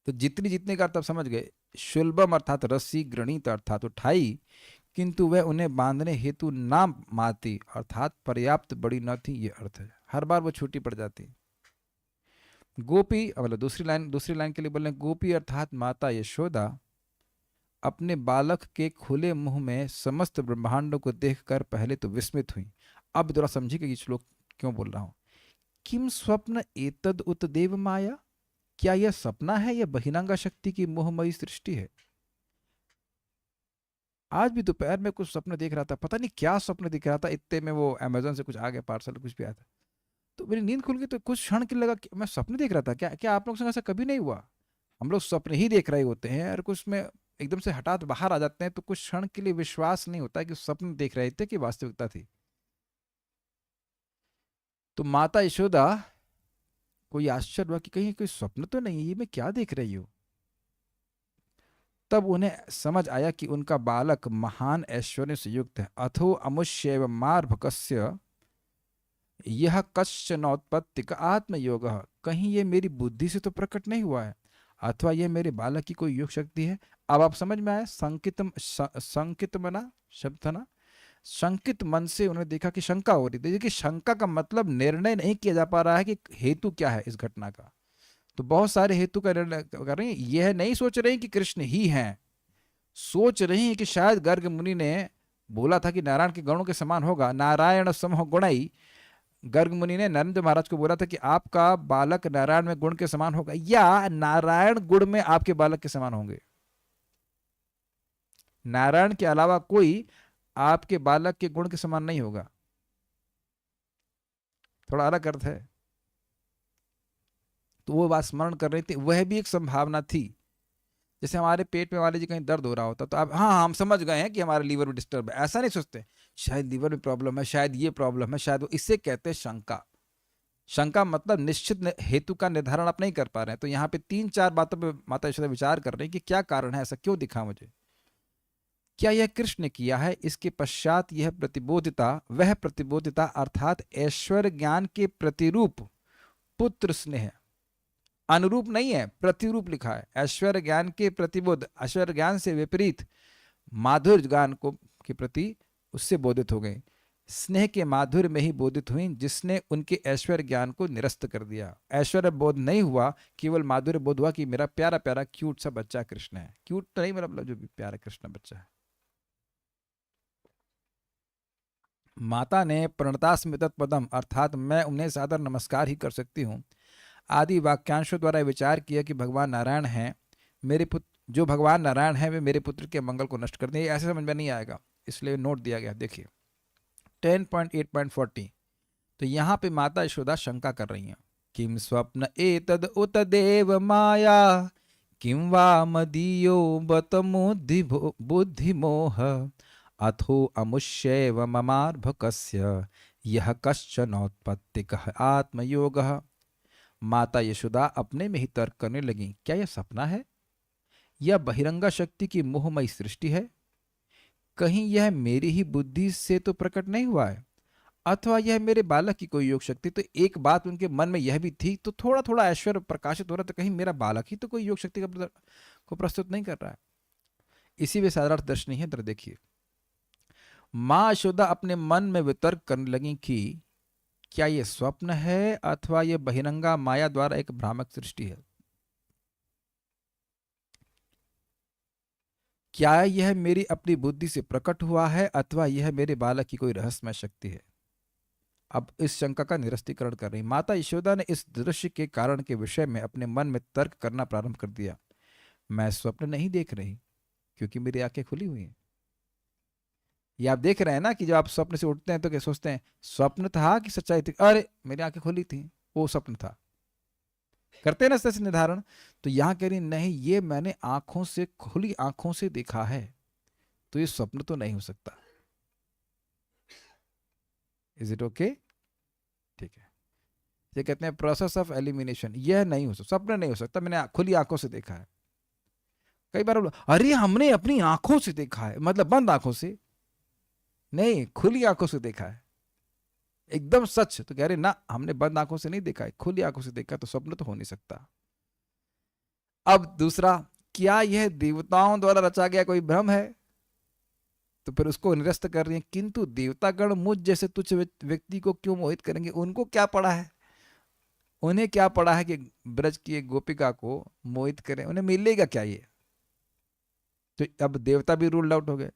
तो जितनी जितने का अर्थ आप समझ गए, शुल्बम अर्थात रस्सी, गृणीत अर्थात उठाई, किंतु वह उन्हें बांधने हेतु ना माती अर्थात पर्याप्त बड़ी न थी, ये अर्थ है। हर बार वो छोटी पड़ जाती। गोपी, मतलब दूसरी लाइन के लिए बोल रहे हैं, गोपी अर्थात माता यशोदा अपने बालक के खुले मुंह में समस्त ब्रह्मांडों को देखकर पहले तो विस्मित हुई। अब जरा समझिए कि ये श्लोक क्यों बोल रहा हूं। किम स्वप्न एतद उत देव माया, क्या यह सपना है या बहिरंगा शक्ति की मोहमयी सृष्टि है? आज भी दोपहर में कुछ सपने देख रहा था, पता नहीं क्या सपने दिख रहा था, इतने में वो अमेजोन से कुछ आ गया, पार्सल कुछ भी आया था, तो मेरी नींद खुल गई। तो कुछ क्षण के लिए लगा कि मैं सपने देख रहा था। क्या क्या आप लोग संग ऐसा कभी नहीं हुआ? हम लोग सपने ही देख रहे होते हैं और कुछ में एकदम से हठात बाहर आ जाते हैं, तो कुछ क्षण के लिए विश्वास नहीं होता कि सपने देख रहे थे कि वास्तविकता थी। तो माता यशोदा को ये आश्चर्य हुआ कि कहीं कोई स्वप्न तो नहीं है, ये मैं क्या देख रही हूँ। तब उन्हें समझ आया कि उनका बालक महान ऐश्वर्य से युक्त है। अथो अमुष्यैव मार्भकस्य यह कश्चनोत्पत्ति का आत्मयोग, कहीं ये मेरी बुद्धि से तो प्रकट नहीं हुआ है, अथवा यह मेरे बालक की कोई योग शक्ति है। अब आप समझ में आया? संकित मना शब्द था ना, शंकित मन से उन्होंने देखा कि शंका हो रही थी। देखिए, शंका का मतलब निर्णय नहीं किया जा पा रहा है कि हेतु क्या है इस घटना का। तो बहुत सारे हेतु का निर्णय कर रहे हैं। यह नहीं सोच रहे हैं कि कृष्ण ही हैं, सोच रही हैं कि शायद गर्ग मुनि ने बोला था कि नारायण के गणों के समान होगा, नारायण समह गुणाई। गर्ग मुनि ने नरेंद्र महाराज को बोला था कि आपका बालक नारायण में गुण के समान होगा, या नारायण गुण में आपके बालक के समान होंगे। नारायण के अलावा कोई आपके बालक के गुण के समान नहीं होगा। थोड़ा अलग अर्थ है। तो वो बात स्मरण कर रही थी, वह भी एक संभावना थी। जैसे हमारे पेट में वाले जी कहीं दर्द हो रहा होता तो आप, हाँ हम समझ गए हैं कि हमारे लीवर में डिस्टर्ब है, ऐसा नहीं सोचते, शायद लीवर में प्रॉब्लम है, शायद ये प्रॉब्लम है, शायद वो, इससे कहते हैं शंका। शंका मतलब निश्चित हेतु का निर्धारण आप नहीं कर पा रहे हैं। तो यहाँ पे 3-4 बातों पे माता यशोदा विचार कर रहे हैं कि क्या कारण है, ऐसा क्यों दिखा मुझे, क्या यह कृष्ण ने किया है? इसके पश्चात यह प्रतिबोधिता, वह प्रतिबोधिता अर्थात ऐश्वर्य ज्ञान के प्रतिरूप पुत्र स्नेह, अनुरूप नहीं है, प्रतिरूप लिखा है। ऐश्वर्य ज्ञान के प्रतिबोध, ऐश्वर्य ज्ञान से विपरीत माधुर्य ज्ञान को के प्रति उससे बोधित हो गए, स्नेह के माधुर्य में ही बोधित हुई, जिसने उनके ऐश्वर्य ज्ञान को निरस्त कर दिया। ऐश्वर्य बोध नहीं हुआ, केवल माधुर्य बोध हुआ कि मेरा प्यारा प्यारा क्यूट सा बच्चा कृष्ण है। क्यूट तो नहीं, मतलब जो भी प्यारा कृष्ण बच्चा है। माता ने प्रणता स्मृत पदम अर्थात मैं उन्हें सादर नमस्कार ही कर सकती हूँ आदि वाक्यांशों द्वारा विचार किया कि भगवान नारायण हैं मेरे पुत्र, जो भगवान नारायण है वे मेरे पुत्र के मंगल को नष्ट कर दें। ऐसे समझ में नहीं आएगा, इसलिए नोट दिया गया। देखिए 10.8.40, तो यहाँ पे माता यशोदा शंका कर रही हैं, किम स्वप्न एतद उत देव माया, किम वा मदीयो बत बुद्धि मोह, अथो अमुष्यैव ममार्भकस्य यह कश्चनोत्पत्तिकः आत्मयोगः। माता यशोदा अपने में ही तर्क करने लगी, क्या यह सपना है या बहिरंगा शक्ति की मोहमयी सृष्टि है? कहीं यह मेरी ही बुद्धि से तो प्रकट नहीं हुआ है, अथवा यह मेरे बालक की कोई योग शक्ति। तो एक बात उनके मन में यह भी थी, तो थोड़ा थोड़ा ऐश्वर्य प्रकाशित हो रहा था, कहीं मेरा बालक ही तो कोई योग शक्ति को प्रस्तुत नहीं कर रहा है। इसी वे साधारण दर्शनी है। देखिए, माँ यशोदा अपने मन में वितर्क करने लगी कि क्या ये स्वप्न है अथवा ये बहिरंगा माया द्वारा एक भ्रामक सृष्टि है? क्या यह मेरी अपनी बुद्धि से प्रकट हुआ है अथवा यह मेरे बालक की कोई रहस्यमय शक्ति है? अब इस शंका का निरस्तीकरण कर रही माता यशोदा ने इस दृश्य के कारण के विषय में अपने मन में तर्क करना प्रारंभ कर दिया। मैं स्वप्न नहीं देख रही क्योंकि मेरी आंखें खुली हुई हैं। ये आप देख रहे हैं ना कि जब आप स्वप्न से उठते हैं तो क्या सोचते हैं, स्वप्न था कि सच्चाई थी? अरे मेरी आंखें खुली थी, वो स्वप्न था। करते हैं ना ऐसे निर्धारण। तो यहां कह रही नहीं, ये मैंने आंखों से, खुली आंखों से देखा है, तो ये स्वप्न तो नहीं हो सकता। Is it okay? ठीक है। ये कहते हैं प्रोसेस ऑफ एलिमिनेशन। यह नहीं हो सकता, स्वप्न नहीं हो सकता, मैंने खुली आंखों से देखा है। कई बार अरे हमने अपनी आंखों से देखा है, मतलब बंद आंखों से नहीं, खुली आंखों से देखा है, एकदम सच। तो कह रहे ना, हमने बंद आंखों से नहीं देखा है, खुली आंखों से देखा, तो स्वप्न तो हो नहीं सकता। अब दूसरा, क्या यह देवताओं द्वारा रचा गया कोई भ्रम है? तो फिर उसको निरस्त कर रही है, किंतु देवतागण मुझ जैसे तुच्छ व्यक्ति को क्यों मोहित करेंगे? उनको क्या पड़ा है, उन्हें क्या पड़ा है कि ब्रज की एक गोपिका को मोहित करें? उन्हें मिलेगा क्या ये? तो अब देवता भी रूल्ड आउट हो गए।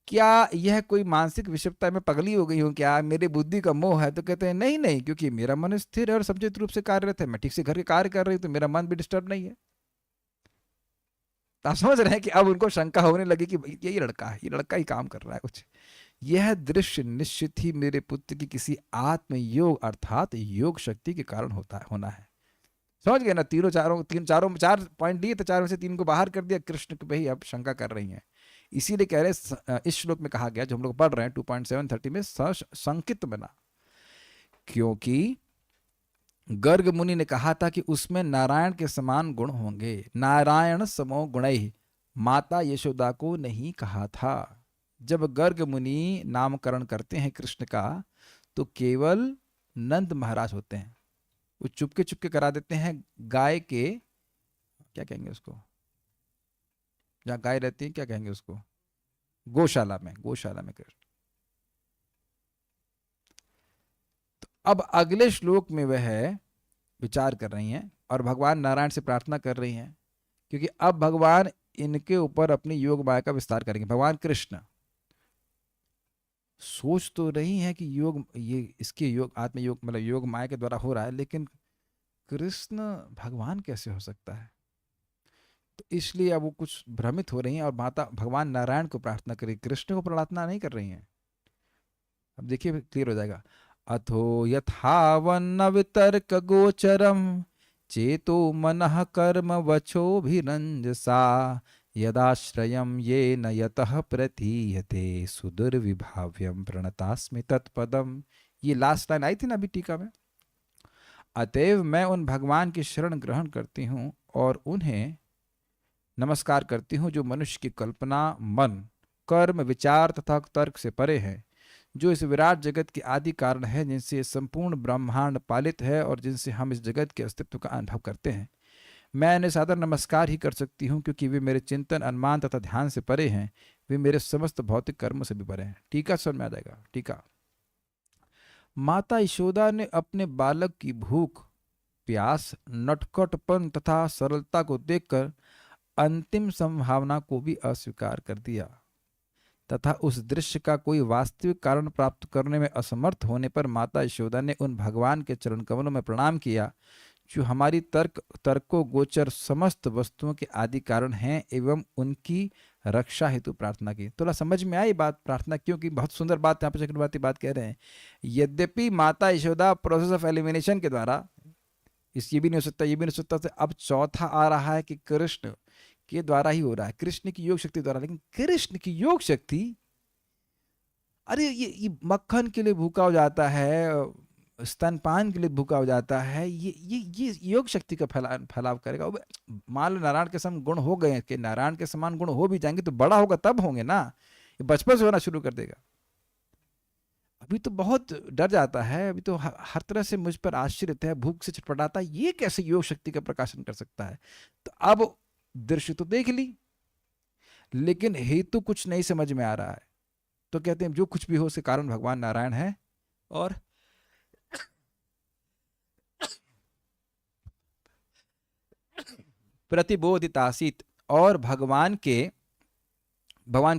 क्या यह कोई मानसिक विषमता में पगली हो गई हूं क्या, मेरी बुद्धि का मोह है? तो कहते हैं नहीं नहीं, क्योंकि मेरा मन स्थिर है और समुचित रूप से कार्यरत है, मैं ठीक से घर के कार्य कर रही हूं, तो मेरा मन भी डिस्टर्ब नहीं है। आप समझ रहे हैं कि अब उनको शंका होने लगी कि ये लड़का है, ये लड़का ही काम कर रहा है कुछ। यह दृश्य निश्चित ही मेरे पुत्र की किसी आत्मयोग अर्थात योग शक्ति के कारण होना है। समझ गए ना? चार पॉइंट दिए तो चार में से तीन को बाहर कर दिया कृष्ण के भाई, अब शंका कर रही हैं। इसीलिए कह रहे इस श्लोक में कहा गया जो हम लोग पढ़ रहे हैं 2.730 में, संकित बना, क्योंकि गर्ग मुनि ने कहा था कि उसमें नारायण के समान गुण होंगे। नारायण समो गुणैः माता यशोदा को नहीं कहा था। जब गर्ग मुनि नामकरण करते हैं कृष्ण का, तो केवल नंद महाराज होते हैं। वो चुपके चुपके करा देते हैं गाय के, क्या कहेंगे उसको, जहाँ गाय रहती है, क्या कहेंगे उसको, गौशाला में, गौशाला में कृष्ण। तो अब अगले श्लोक में वह विचार कर रही हैं और भगवान नारायण से प्रार्थना कर रही हैं, क्योंकि अब भगवान इनके ऊपर अपनी योग माया का विस्तार करेंगे। भगवान कृष्ण सोच तो रही हैं कि योग, ये इसके योग, आत्मयोग मतलब योग माया के द्वारा हो रहा है, लेकिन कृष्ण भगवान कैसे हो सकता है? तो इसलिए अब वो कुछ भ्रमित हो रही हैं और माता भगवान नारायण को प्रार्थना करी, कृष्ण को प्रार्थना नहीं कर रही हैं। अब देखिए क्लियर हो जाएगा। अथो यथावन्न वितर्क गोचरम चेतो मनः कर्म वचोभिरंजसा यदाश्रयम ये न यतः प्रतीयते सुदुर्विभाव्यम प्रणतास्मि तत्पदम। ये लास्ट लाइन आई थी ना अभी टीका में। अतएव मैं उन भगवान की शरण ग्रहण करती हूँ और उन्हें नमस्कार करती हूँ जो मनुष्य की कल्पना, मन, कर्म, विचार तथा तर्क से परे हैं, जो इस विराट जगत के आदि कारण है, जिनसे ये संपूर्ण ब्रह्मांड पालित है और जिनसे हम इस जगत के अस्तित्व का अनुभव करते हैं। मैं इन्हें सादर नमस्कार ही कर सकती हूँ, क्योंकि वे मेरे चिंतन, अनुमान तथा ध्यान से परे हैं। वे मेरे समस्त भौतिक कर्मों से भी परे हैं। टीका समझ में आ जाएगा। टीका, माता यशोदा ने अपने बालक की भूख, प्यास, नटखटपन तथा सरलता को देखकर अंतिम संभावना को भी अस्वीकार कर दिया तथा उस दृश्य का कोई वास्तविक कारण प्राप्त करने में असमर्थ होने पर माता यशोदा ने उन भगवान के चरण कमलों में प्रणाम किया जो हमारी तर्को गोचर समस्त वस्तुओं के आदि कारण हैं, एवं उनकी रक्षा हेतु प्रार्थना की। थोड़ा समझ में आई बात, प्रार्थना क्यों की? बहुत सुंदर बात यहाँ पर चक्रवर्ती बात कह रहे हैं। यद्यपि माता यशोदा प्रोसेस ऑफ एलिमिनेशन के द्वारा, इस ये भी नहीं हो सकता, ये भी नहीं हो सकता, तो अब चौथा आ रहा है कि कृष्ण के द्वारा ही हो रहा है, कृष्ण की योग शक्ति द्वारा। लेकिन कृष्ण की योग शक्ति, अरे ये मक्खन के लिए भूखा हो जाता है, स्तनपान के लिए भूखा हो जाता है, ये योग शक्ति का फैलाव करेगा। मान लो नारायण के समान गुण हो गए, कि नारायण के समान गुण हो भी जाएंगे तो बड़ा होगा तब होंगे ना, ये बचपन से होना शुरू कर देगा। अभी तो बहुत डर जाता है, अभी तो हर तरह से मुझ पर आश्रित है, भूख से छटपटाता है, ये कैसे योग शक्ति का प्रकाशन कर सकता है? तो अब दृश्य तो देख ली, लेकिन हेतु कुछ नहीं समझ में आ रहा है। तो कहते हैं जो कुछ भी हो उसके कारण भगवान नारायण है और प्रतिबोधितासीत, और भगवान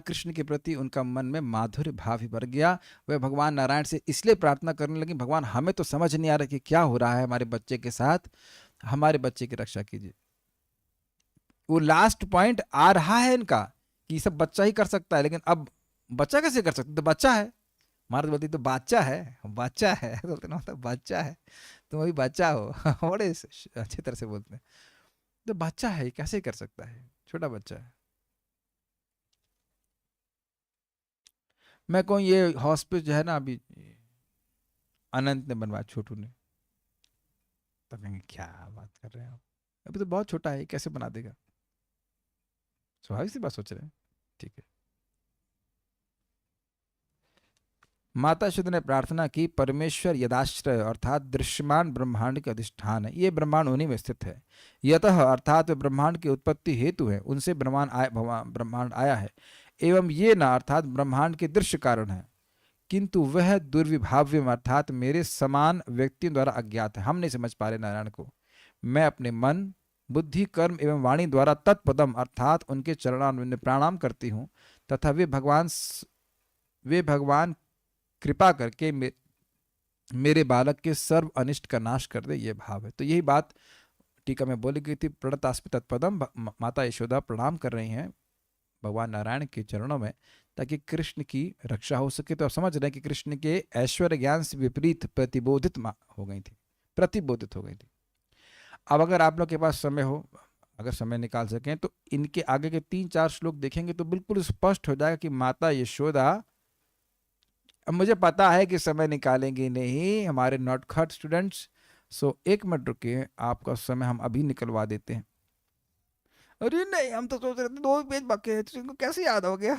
कृष्ण के प्रति उनका मन में माधुर्य भाव ही भर गया। वह भगवान नारायण से इसलिए प्रार्थना करने लगी, भगवान हमें तो समझ नहीं आ रहा कि क्या हो रहा है हमारे बच्चे के साथ, हमारे बच्चे की रक्षा कीजिए। वो लास्ट पॉइंट आ रहा है इनका कि सब बच्चा ही कर सकता है, लेकिन अब बच्चा कैसे कर सकता है, तो बच्चा है। महाराज बोलती तो बच्चा है, बच्चा है बोलते ना, मतलब बच्चा है, तुम अभी बच्चा हो बड़े अच्छी तरह से बोलते हैं, तो बच्चा है कैसे कर सकता है, छोटा बच्चा है। मैं कहूँ ये हॉस्पिटल जो है ना अभी अनंत ने बनवाया, छोटू ने, तो कहेंगे क्या बात कर रहे हैं आप, अभी तो बहुत छोटा है, कैसे बना देगा, स्वाभाविक सी बात सोच रहे हैं। ठीक है। माता शुद्ध ने प्रार्थना की, परमेश्वर यदाश्रय अर्थात दृश्यमान ब्रह्मांड के अधिष्ठान है, ये ब्रह्मांड उन्हीं में स्थित है। यतः अर्थात वे ब्रह्मांड की उत्पत्ति हेतु है, उनसे ब्रह्मांड आया है। एवं ये न अर्थात ब्रह्मांड के दृश्य कारण है, किंतु वह दुर्विभाव्य अर्थात मेरे समान व्यक्तियों द्वारा अज्ञात है। हम नहीं समझ पा रहे नारायण को। मैं अपने मन, बुद्धि, कर्म एवं वाणी द्वारा तत्पदम अर्थात उनके चरणारविंद में प्रणाम करती हूँ, तथा वे भगवान कृपा करके मेरे बालक के सर्व अनिष्ट का नाश कर दे, ये भाव है। तो यही बात टीका में बोली गई थी, प्रणतास्मि तत्पदम, माता यशोदा प्रणाम कर रही हैं भगवान नारायण के चरणों में, ताकि कृष्ण की रक्षा हो सके। तो आप समझ रहे हैं कि कृष्ण के ऐश्वर्य ज्ञान से विपरीत प्रतिबोधित हो गई थी। अब अगर आप लोग के पास समय हो, अगर समय निकाल सकें, तो इनके आगे के 3-4 श्लोक देखेंगे तो बिल्कुल स्पष्ट हो जाएगा कि माता यशोदा, अब मुझे पता है कि समय निकालेंगे नहीं हमारे नॉटखट स्टूडेंट्स, सो 1 मिनट रुकिए, आपका समय हम अभी निकलवा देते हैं। अरे नहीं, हम तो सोच रहे थे 2 पेज बाकी है, तुमको कैसे याद हो गया?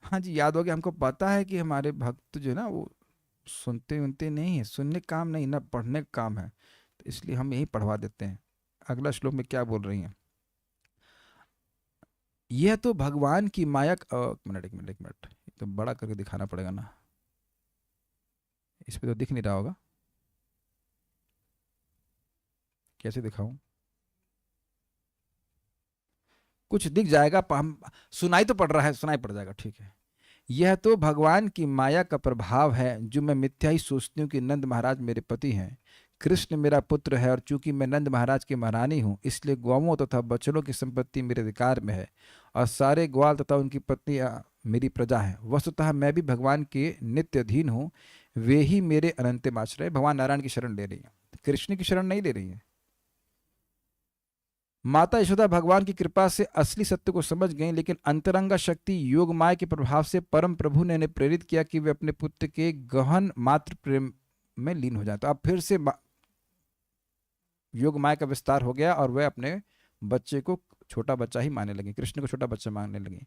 हाँ जी, याद हो गया। हमको पता है कि हमारे भक्त जो है ना वो सुनते नहीं है, सुनने का काम नहीं ना, पढ़ने का काम है, तो इसलिए हम यही पढ़वा देते हैं। अगला श्लोक में क्या बोल रही हैं? यह तो भगवान की माया एक मिनट, तो बड़ा करके दिखाना पड़ेगा ना, इस पे तो दिख नहीं रहा होगा, कैसे दिखाऊं? कुछ दिख जाएगा, हम सुनाई तो पड़ रहा है, सुनाई पड़ जाएगा, ठीक है। यह तो भगवान की माया का प्रभाव है, जो मैं मिथ्या ही सोचती हूँ कि नंद महाराज मेरे पति हैं, कृष्ण मेरा पुत्र है, और चूंकि मैं नंद महाराज की महारानी हूँ, इसलिए गौवों तथा बछड़ों की संपत्ति मेरे अधिकार में है, और सारे ग्वाल तथा उनकी पत्नियां मेरी प्रजा है। वस्तुतः मैं भी भगवान के नित्य अधीन हूँ, वे ही मेरे अनंतिम आश्रय। भगवान नारायण की शरण ले रही है, कृष्ण की शरण नहीं ले रही है। माता यशोदा भगवान की कृपा से असली सत्य को समझ गईं, लेकिन अंतरंगा शक्ति योग माया के प्रभाव से परम प्रभु ने उन्हें प्रेरित किया कि वे अपने पुत्र के गहन मातृ प्रेम में लीन हो जाए। तो अब फिर से योग माया का विस्तार हो गया, और वे अपने बच्चे को छोटा बच्चा ही मानने लगे, कृष्ण को छोटा बच्चा मानने लगे।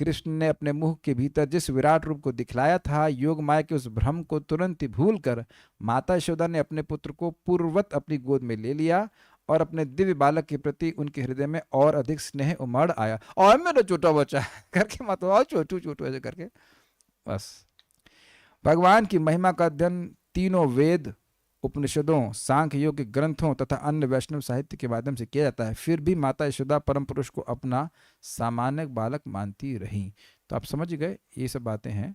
कृष्ण ने अपने मुख के भीतर जिस विराट रूप को दिखलाया था, योग माया के उस भ्रम को तुरंत ही भूलकर माता यशोदा ने अपने पुत्र को पूर्ववत अपनी गोद में ले लिया, और अपने दिव्य बालक के प्रति उनके हृदय में और अधिक स्नेह उमड़ आया। और मेरा छोटा बच्चा करके मत, और छोटू ऐसे करके बस। भगवान की महिमा का अध्ययन तीनों वेद, उपनिषदों, सांख्य योग के ग्रंथों तथा अन्य वैष्णव साहित्य के माध्यम से किया जाता है। फिर भी माता यशोदा परम पुरुष को अपना सामान्य बालक मानती रही। तो आप समझ गए, ये सब बातें हैं।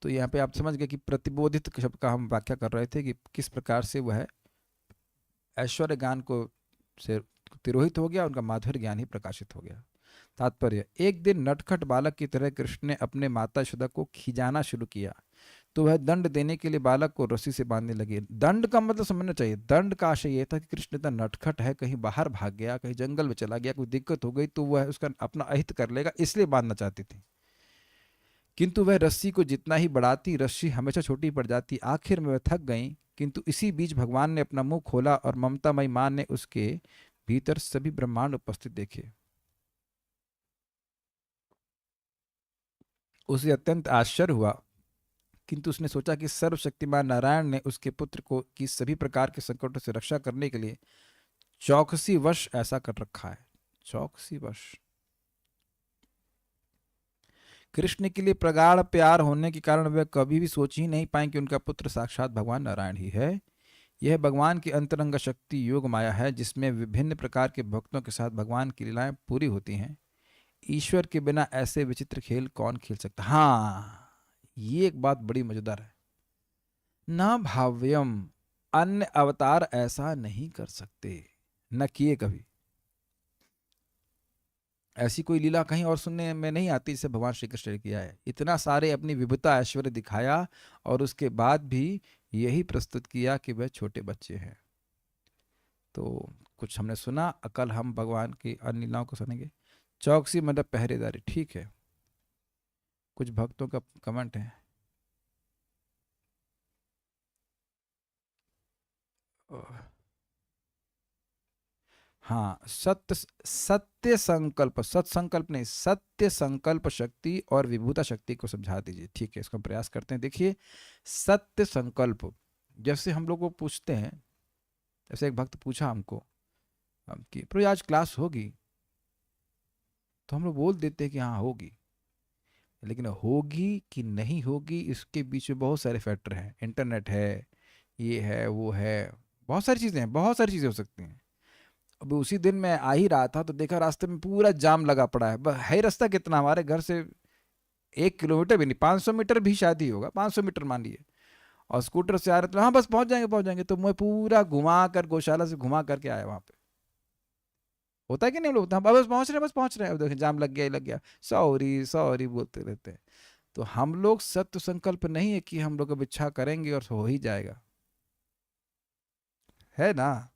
तो यहाँ पे आप समझ गए कि प्रतिबोधित शब्द का हम व्याख्या कर रहे थे कि किस प्रकार से वह ऐश्वर्य ज्ञान को से तिरोहित हो गया, उनका माधुर्य ज्ञान ही प्रकाशित हो गया। तात्पर्य, एक दिन नटखट बालक की तरह कृष्ण ने अपने माता यशोदा को खिजाना शुरू किया, तो वह दंड देने के लिए बालक को रस्सी से बांधने लगे। दंड का मतलब समझना चाहिए, दंड का आशय यह था कि कृष्ण इतना नटखट है, कहीं बाहर भाग गया, कहीं जंगल में चला गया, कोई दिक्कत हो गई तो वह उसका अपना अहित कर लेगा, इसलिए बांधना चाहती थी। किंतु वह रस्सी को जितना ही बढ़ाती, रस्सी हमेशा छोटी पड़ जाती। आखिर में वह थक गई, किंतु इसी बीच भगवान ने अपना मुंह खोला और ममतामयी मां ने उसके भीतर सभी ब्रह्मांड उपस्थित देखे। उसे अत्यंत आश्चर्य हुआ, किंतु उसने सोचा कि सर्वशक्तिमान नारायण ने उसके पुत्र को की सभी प्रकार के संकटों से रक्षा करने के लिए चौकसी वश ऐसा कर रखा है। चौकसी वश कृष्ण के लिए प्रगाढ़ प्यार होने के कारण वह कभी भी सोच ही नहीं पाए कि उनका पुत्र साक्षात भगवान नारायण ही है। यह भगवान की अंतरंग शक्ति योग माया है, जिसमें विभिन्न प्रकार के भक्तों के साथ भगवान की लीलाएं पूरी होती हैं। ईश्वर के बिना ऐसे विचित्र खेल कौन खेल सकता। हाँ, ये एक बात बड़ी मजेदार है। ना भाव्यम, अन्य अवतार ऐसा नहीं कर सकते, न किए कभी। ऐसी कोई लीला कहीं और सुनने में नहीं आती जिसे भगवान श्री कृष्ण ने किया है। इतना सारे अपनी विभुता ऐश्वर्य दिखाया और उसके बाद भी यही प्रस्तुत किया कि वह छोटे बच्चे हैं। तो कुछ हमने सुना, कल हम भगवान की अन्य लीलाओं को सुनेंगे। चौकसी मतलब पहरेदारी, ठीक है। कुछ भक्तों का कमेंट है। हाँ, सत्य संकल्प, सत्संकल्प नहीं, सत्य संकल्प शक्ति और विभूता शक्ति को समझा दीजिए। ठीक है, इसको हम प्रयास करते हैं। देखिए, सत्य संकल्प, जैसे हम लोग को पूछते हैं, जैसे एक भक्त पूछा हमको कि प्रभु आज क्लास होगी, तो हम लोग बोल देते हैं कि हाँ होगी, लेकिन होगी कि नहीं होगी इसके बीच में बहुत सारे फैक्टर हैं। इंटरनेट है, ये है, वो है, बहुत सारी चीज़ें हैं, बहुत सारी चीज़ें हो सकती हैं। अभी उसी दिन मैं आ ही रहा था तो देखा रास्ते में पूरा जाम लगा पड़ा है। है रास्ता कितना, हमारे घर से 1 किलोमीटर भी नहीं, 500 मीटर भी शायद ही होगा, 500 मीटर मान लिए। और स्कूटर से आ रहे थे, हाँ बस पहुंच जाएंगे पहुंच जाएंगे, तो मैं पूरा घुमा कर, गौशाला से घुमा करके आया वहां पे। होता है कि नहीं, लोग हाँ बस पहुंच रहे हैं, बस पहुंच रहे हैं, अब देखिए जाम लग गया ही लग गया, सॉरी सॉरी बोलते रहते हैं। तो हम लोग सत्य संकल्प नहीं है कि हम लोग अब इच्छा करेंगे और हो ही जाएगा, है ना।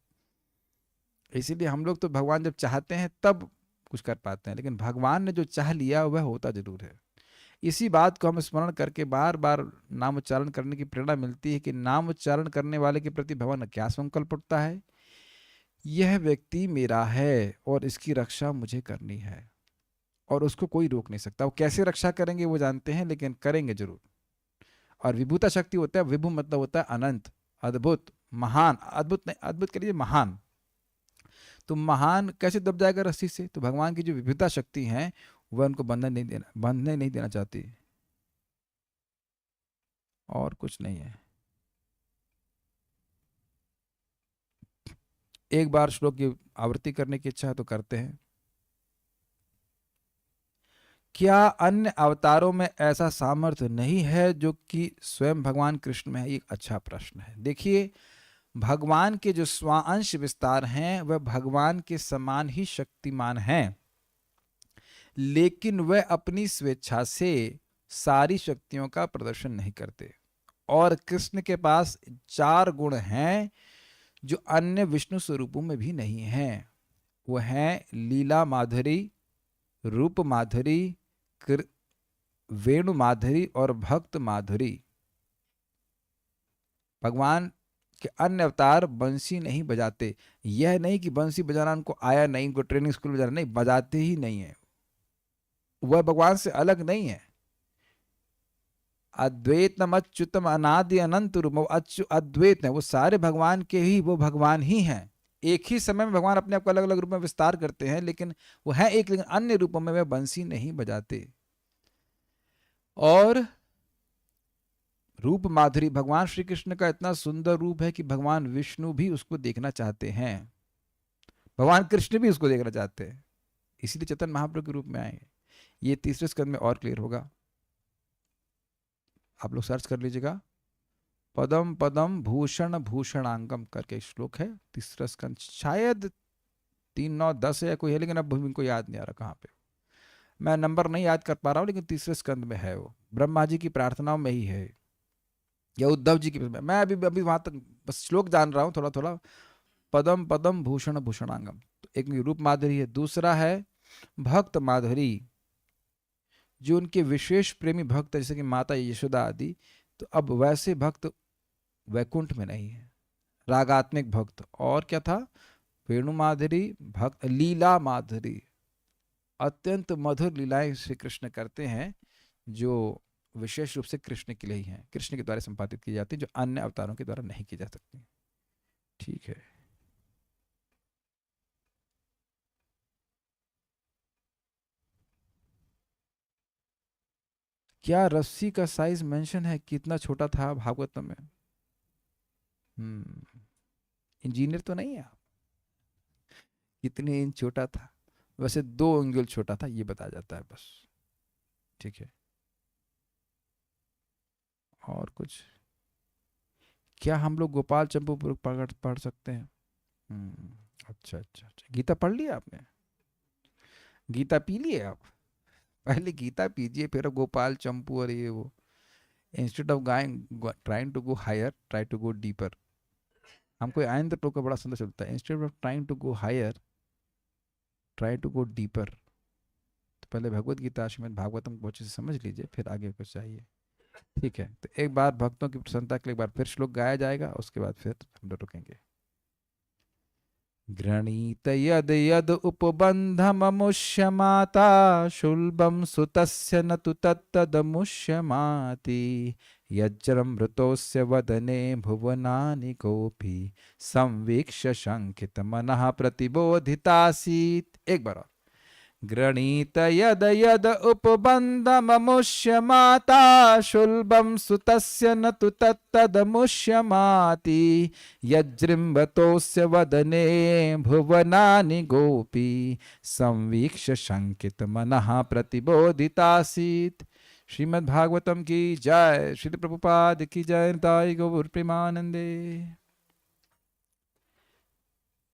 इसीलिए हम लोग तो भगवान जब चाहते हैं तब कुछ कर पाते हैं, लेकिन भगवान ने जो चाह लिया वह होता जरूर है। इसी बात को हम स्मरण करके बार बार नाम उच्चारण करने की प्रेरणा मिलती है कि नाम उच्चारण करने वाले के प्रति भगवान का क्या संकल्प उठता है। यह व्यक्ति मेरा है और इसकी रक्षा मुझे करनी है, और उसको कोई रोक नहीं सकता। वो कैसे रक्षा करेंगे वो जानते हैं, लेकिन करेंगे जरूर। और विभूता शक्ति होता है, विभु मतलब होता है अनंत, अद्भुत, महान। अद्भुत नहीं, अद्भुत के लिए महान। तो महान कैसे दब जाएगा रस्सी से। तो भगवान की जो विविधता शक्ति है वह उनको बंधन नहीं देना, बंधने नहीं देना चाहती, और कुछ नहीं है। एक बार श्लोक की आवृत्ति करने की इच्छा है तो करते हैं। क्या अन्य अवतारों में ऐसा सामर्थ्य नहीं है जो कि स्वयं भगवान कृष्ण में है। एक अच्छा प्रश्न है। देखिए, भगवान के जो स्वांश विस्तार हैं वह भगवान के समान ही शक्तिमान हैं, लेकिन वह अपनी स्वेच्छा से सारी शक्तियों का प्रदर्शन नहीं करते। और कृष्ण के पास 4 गुण हैं जो अन्य विष्णु स्वरूपों में भी नहीं हैं। वो हैं लीला माधुरी, रूप माधुरी, वेणु माधुरी और भक्त माधुरी। भगवान के अन्य अवतार बंसी नहीं बजाते। यह नहीं कि बंसी बजाना उनको आया नहीं, उनको ट्रेनिंग स्कूल में जाना नहीं, बजाते ही नहीं है। वह भगवान से अलग नहीं है। अद्वैतम अच्युतम अनादि अनंत रूप, अद्वैत है, वो सारे भगवान के ही, वो भगवान ही हैं। एक ही समय में भगवान अपने आप को अलग अलग रूप में विस्तार करते हैं, लेकिन वो है एक, लेकिन अन्य रूपों में वे बंसी नहीं बजाते। और रूप माधुरी, भगवान श्री कृष्ण का इतना सुंदर रूप है कि भगवान विष्णु भी उसको देखना चाहते हैं, भगवान कृष्ण भी उसको देखना चाहते हैं, इसीलिए चैतन्य महाप्रभु के रूप में आए। ये तीसरे स्कंद में और क्लियर होगा, आप लोग सर्च कर लीजिएगा। पदम पदम भूषण भूषणांगम करके श्लोक है, तीसरा स्कंद, शायद 3, 9, 10 है कोई है, लेकिन अब इनको याद नहीं आ रहा कहाँ पे, मैं नंबर नहीं याद कर पा रहा हूँ, लेकिन तीसरे स्कंद में है। वो ब्रह्मा जी की प्रार्थनाओं में ही है, या उद्धव जी की, मैं अभी अभी वहां तक बस श्लोक जान रहा हूँ थोड़ा थोड़ा। पदम पदम भूषण भूषणांगम, तो एक रूप माधुरी है, दूसरा है भक्त माधुरी, जो उनके विशेष प्रेमी भक्त है, जैसे कि माता यशोदा आदि। तो अब वैसे भक्त वैकुंठ में नहीं है, रागात्मिक भक्त। और क्या था, वेणु माधुरी, भक्त लीला माधुरी, अत्यंत मधुर लीलाएं श्री कृष्ण करते हैं, जो विशेष रूप से कृष्ण के लिए ही हैं, कृष्ण के द्वारा संपादित की जाती है, जो अन्य अवतारों के द्वारा नहीं की जा सकती। ठीक है। क्या रस्सी का साइज मेंशन है, कितना छोटा था भागवतम में। हम्म इंजीनियर तो नहीं है आप। कितने इंच छोटा था? वैसे 2 अंगुल छोटा था, ये बताया जाता है बस। ठीक है। और कुछ? क्या हम लोग गोपाल चंपू पढ़ सकते हैं? अच्छा अच्छा अच्छा, गीता पढ़ लिया आपने? गीता पी लिए आप? पहले गीता पीजिए, फिर गोपाल चंपू और ये वो। Instead of going trying to go higher, try to go deeper. हमको आयन तो टोका बड़ा सुंदर चलता है, instead of trying to go higher, try to go deeper. तो पहले भगवत गीता श्रीमद् भागवतम को अच्छे से समझ लीजिए, फिर आगे कुछ चाहिए। ठीक है, तो एक बार भक्तों की प्रसन्नता के लिए एक बार फिर श्लोक गाया जाएगा, उसके बाद फिर हम लोग रुकेंगे। गृणीत यद यद उपबन्धममुष्य माता शुल्बं सुतस्य न तु तत्तदमुष्यमाति यज्रमृतोस्य वदने भुवनानि गोपी संवीक्ष्य शङ्कितमनः प्रतिबोधितासीत्। एक बार और। गृणीत यद यद उपबन्धममुष्य माता शुल्बं सुतस्य न तु तत्तदमुष्यमाति यज्रिम्बतोस्य वदने भुवनानि गोपी संवीक्ष्य शंकित मनः प्रतिबोधितासीत्। श्रीमद् भागवतम की जय। श्री प्रभुपाद की जय। निताई गौर प्रेमानंदे।